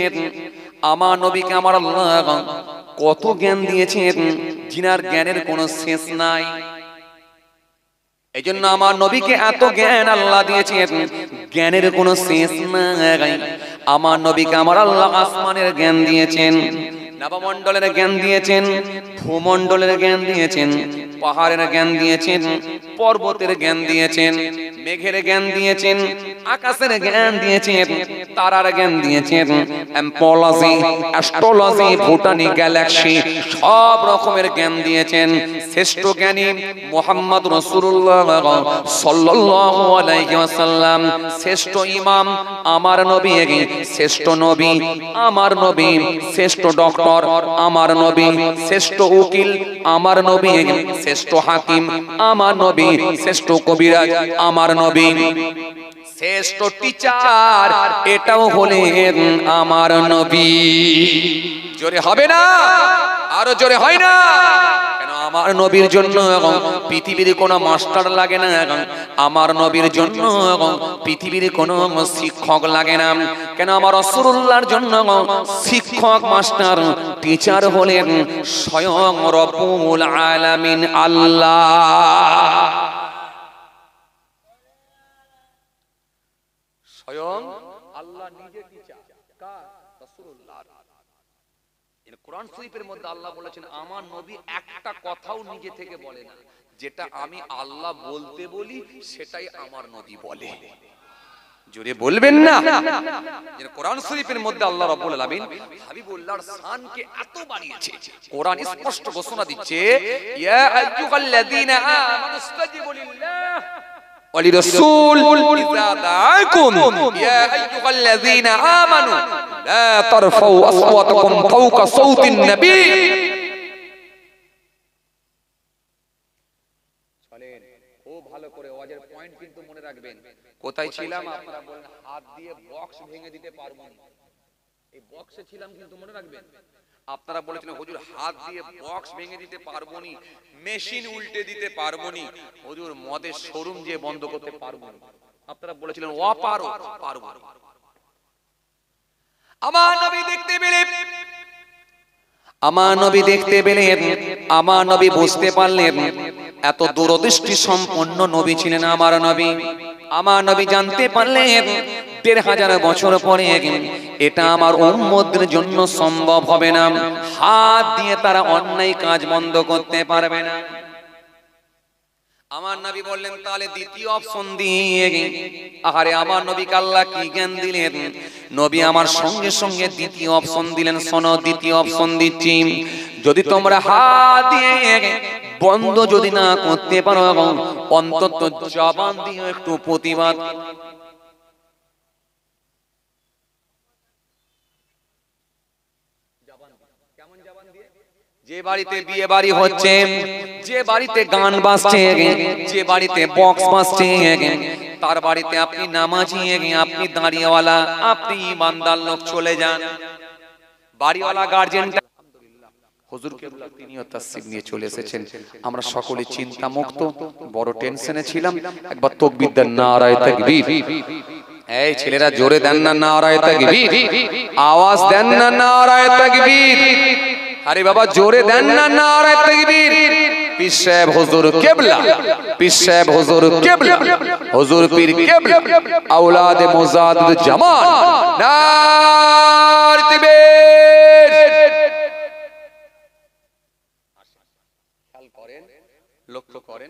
আমার নবীকে আমার আল্লাহ কত জ্ঞান দিয়েছেন, জিনার জ্ঞানের কোনো শেষ নাই। এই জন্য আমার নবীকে এত জ্ঞান আল্লাহ দিয়েছেন, জ্ঞানের কোনো শেষ নাই। আমার নবীকে আমার আল্লাহ আসমানের জ্ঞান দিয়েছেন, নবমণ্ডলের জ্ঞান দিয়েছেন, ভূমণ্ডলের জ্ঞান দিয়েছেন, পাহাড়ের জ্ঞান দিয়েছেন, পর্বতের জ্ঞান দিয়েছেন, মেঘের জ্ঞান দিয়েছেন, আকাশের জ্ঞান দিয়েছেন, তারার জ্ঞান দিয়েছেন, অ্যাম্পোলজি, অ্যাস্ট্রোলজি, ভুটানি, গ্যালাক্সি, সব রকমের জ্ঞান দিয়েছেন। শ্রেষ্ঠ জ্ঞানী মুহাম্মদ রাসূলুল্লাহ সাল্লাল্লাহু আলাইহি ওয়াসাল্লাম, শ্রেষ্ঠ ইমাম আমার নবী, শ্রেষ্ঠ নবী আমার নবী, শ্রেষ্ঠ ডক্টর আমার নবী, শ্রেষ্ঠ উকিল আমার নবী, শ্রেষ্ঠ হাকিম আমার নবী, শ্রেষ্ঠ কবিরাজ আমার নবী, শ্রেষ্ঠ টিচার এটাও হলেন আমার নবী। জোরে হবে না? আরো জোরে হয় না? কেন আমার নবীর জন্য পৃথিবীর কোনো মাস্টার লাগে না, আমার নবীর জন্য পৃথিবীর কোনো শিক্ষক লাগে না। কেন আমার রাসূলুল্লাহর জন্য শিক্ষক, মাস্টার, টিচার হলেন স্বয়ং রব্বুল আলামিন আল্লাহ। স্বয়ং আল্লাহ নিজে টিচার, কার? রাসূলুল্লাহ। কোরআন শরীফের মধ্যে আল্লাহ বলেছেন আমার নবী একটা কথাও নিজে থেকে বলে না, যেটা আমি আল্লাহ বলতে বলি সেটাই আমার নবী বলে। জোরে বলবেন না? কোরআন শরীফের মধ্যে আল্লাহ রাব্বুল আলামিন হাবিবুল্লাহর শানকে এত বাড়িয়েছে। কোরআন স্পষ্ট ঘোষণা দিচ্ছে, ইয়া আইয়ুহাল্লাযীনা আমানু ইসতাজিবু লিল্লাহ ওয়া লিরাসূল ইযা দাআকুম ইয়া আইয়ুহাল্লাযীনা আমানু লা তারফাউ আসওয়াতাকুম ফাওকা সাওতিন নবী। চলেন খুব ভালো করে ওয়াজের পয়েন্ট কিন্তু মনে রাখবেন। কোথায় ছিলাম? আপনারা বলেন হাত দিয়ে বক্স ভেঙে দিতে পারবো না, এই বক্সে ছিলাম কিন্তু মনে রাখবেন। আপনারা বলেছিলেন হুজুর হাত দিয়ে বক্স ভেঙে দিতে পারবো নি, মেশিন উল্টে দিতে পারবো নি, হুজুর মদের শোরুম যে বন্ধ করতে পারবো না। আপনারা বলেছিলেন পারবো। আমার নবী দেখতে পেলেন, আমার নবী দেখতে পেলেন, আমার নবী বুঝতে পারলেন এত দূরদৃষ্টি সম্পন্ন নবী ছিলেন আমার নবী। আমার নবী জানতে পারলেন ১৫০০ বছর পরে এটা আমার উম্মতের জন্য সম্ভব হবে না, হাত দিয়ে তারা অন্যায় কাজ বন্ধ করতে পারবে না। আমার নবী বললেন তাহলে দ্বিতীয় অপশন দিয়ে, আরে আমার নবীকে আল্লাহ কি জ্ঞান দিলেন? নবী আমার সঙ্গে সঙ্গে দ্বিতীয় অপশন দিলেন, শোনো দ্বিতীয় অপশন দিচ্ছি, যদি তোমরা হাত দিয়ে বন্ধ যদি না করতে পারো, অন্তত জবান দিয়ে একটু প্রতিবাদ। যে বাড়িতে বিয়ে বাড়ি হচ্ছে, যে বাড়িতে গান বাজছে, যে বাড়িতে বক্স বাজছে, তার বাড়িতে আপনি নামাজি, আপনি দাঁড়িয়েওয়ালা, আপনি ইমানদার লোক চলে যান। বাড়িওয়ালা গার্জেনটা হুজুর কেবলা তিনিও তাসসিব নিয়ে চলে এসেছেন। আমরা সকলে চিন্তা মুক্ত, বড় টেনশনে ছিলাম। একবার তাকবীর দেন, নারায়ে তাকবীর। এই ছেলেরা জোরে দেন না নারায়ে তাকবীর, আওয়াজ দেন না নারায়ে তাকবীর। আরে বাবা জোরে দেন না নারায়ে তাকবীর। পীর সাহেব হুজুর কেবলা, পীর সাহেব হুজুর কেবলা, হুজুর পীর কেবলা, আওলাদে মুজাদ্দিদ জামান, নারায়ে তাকবীর। খেয়াল করেন, লক্ষ্য করেন।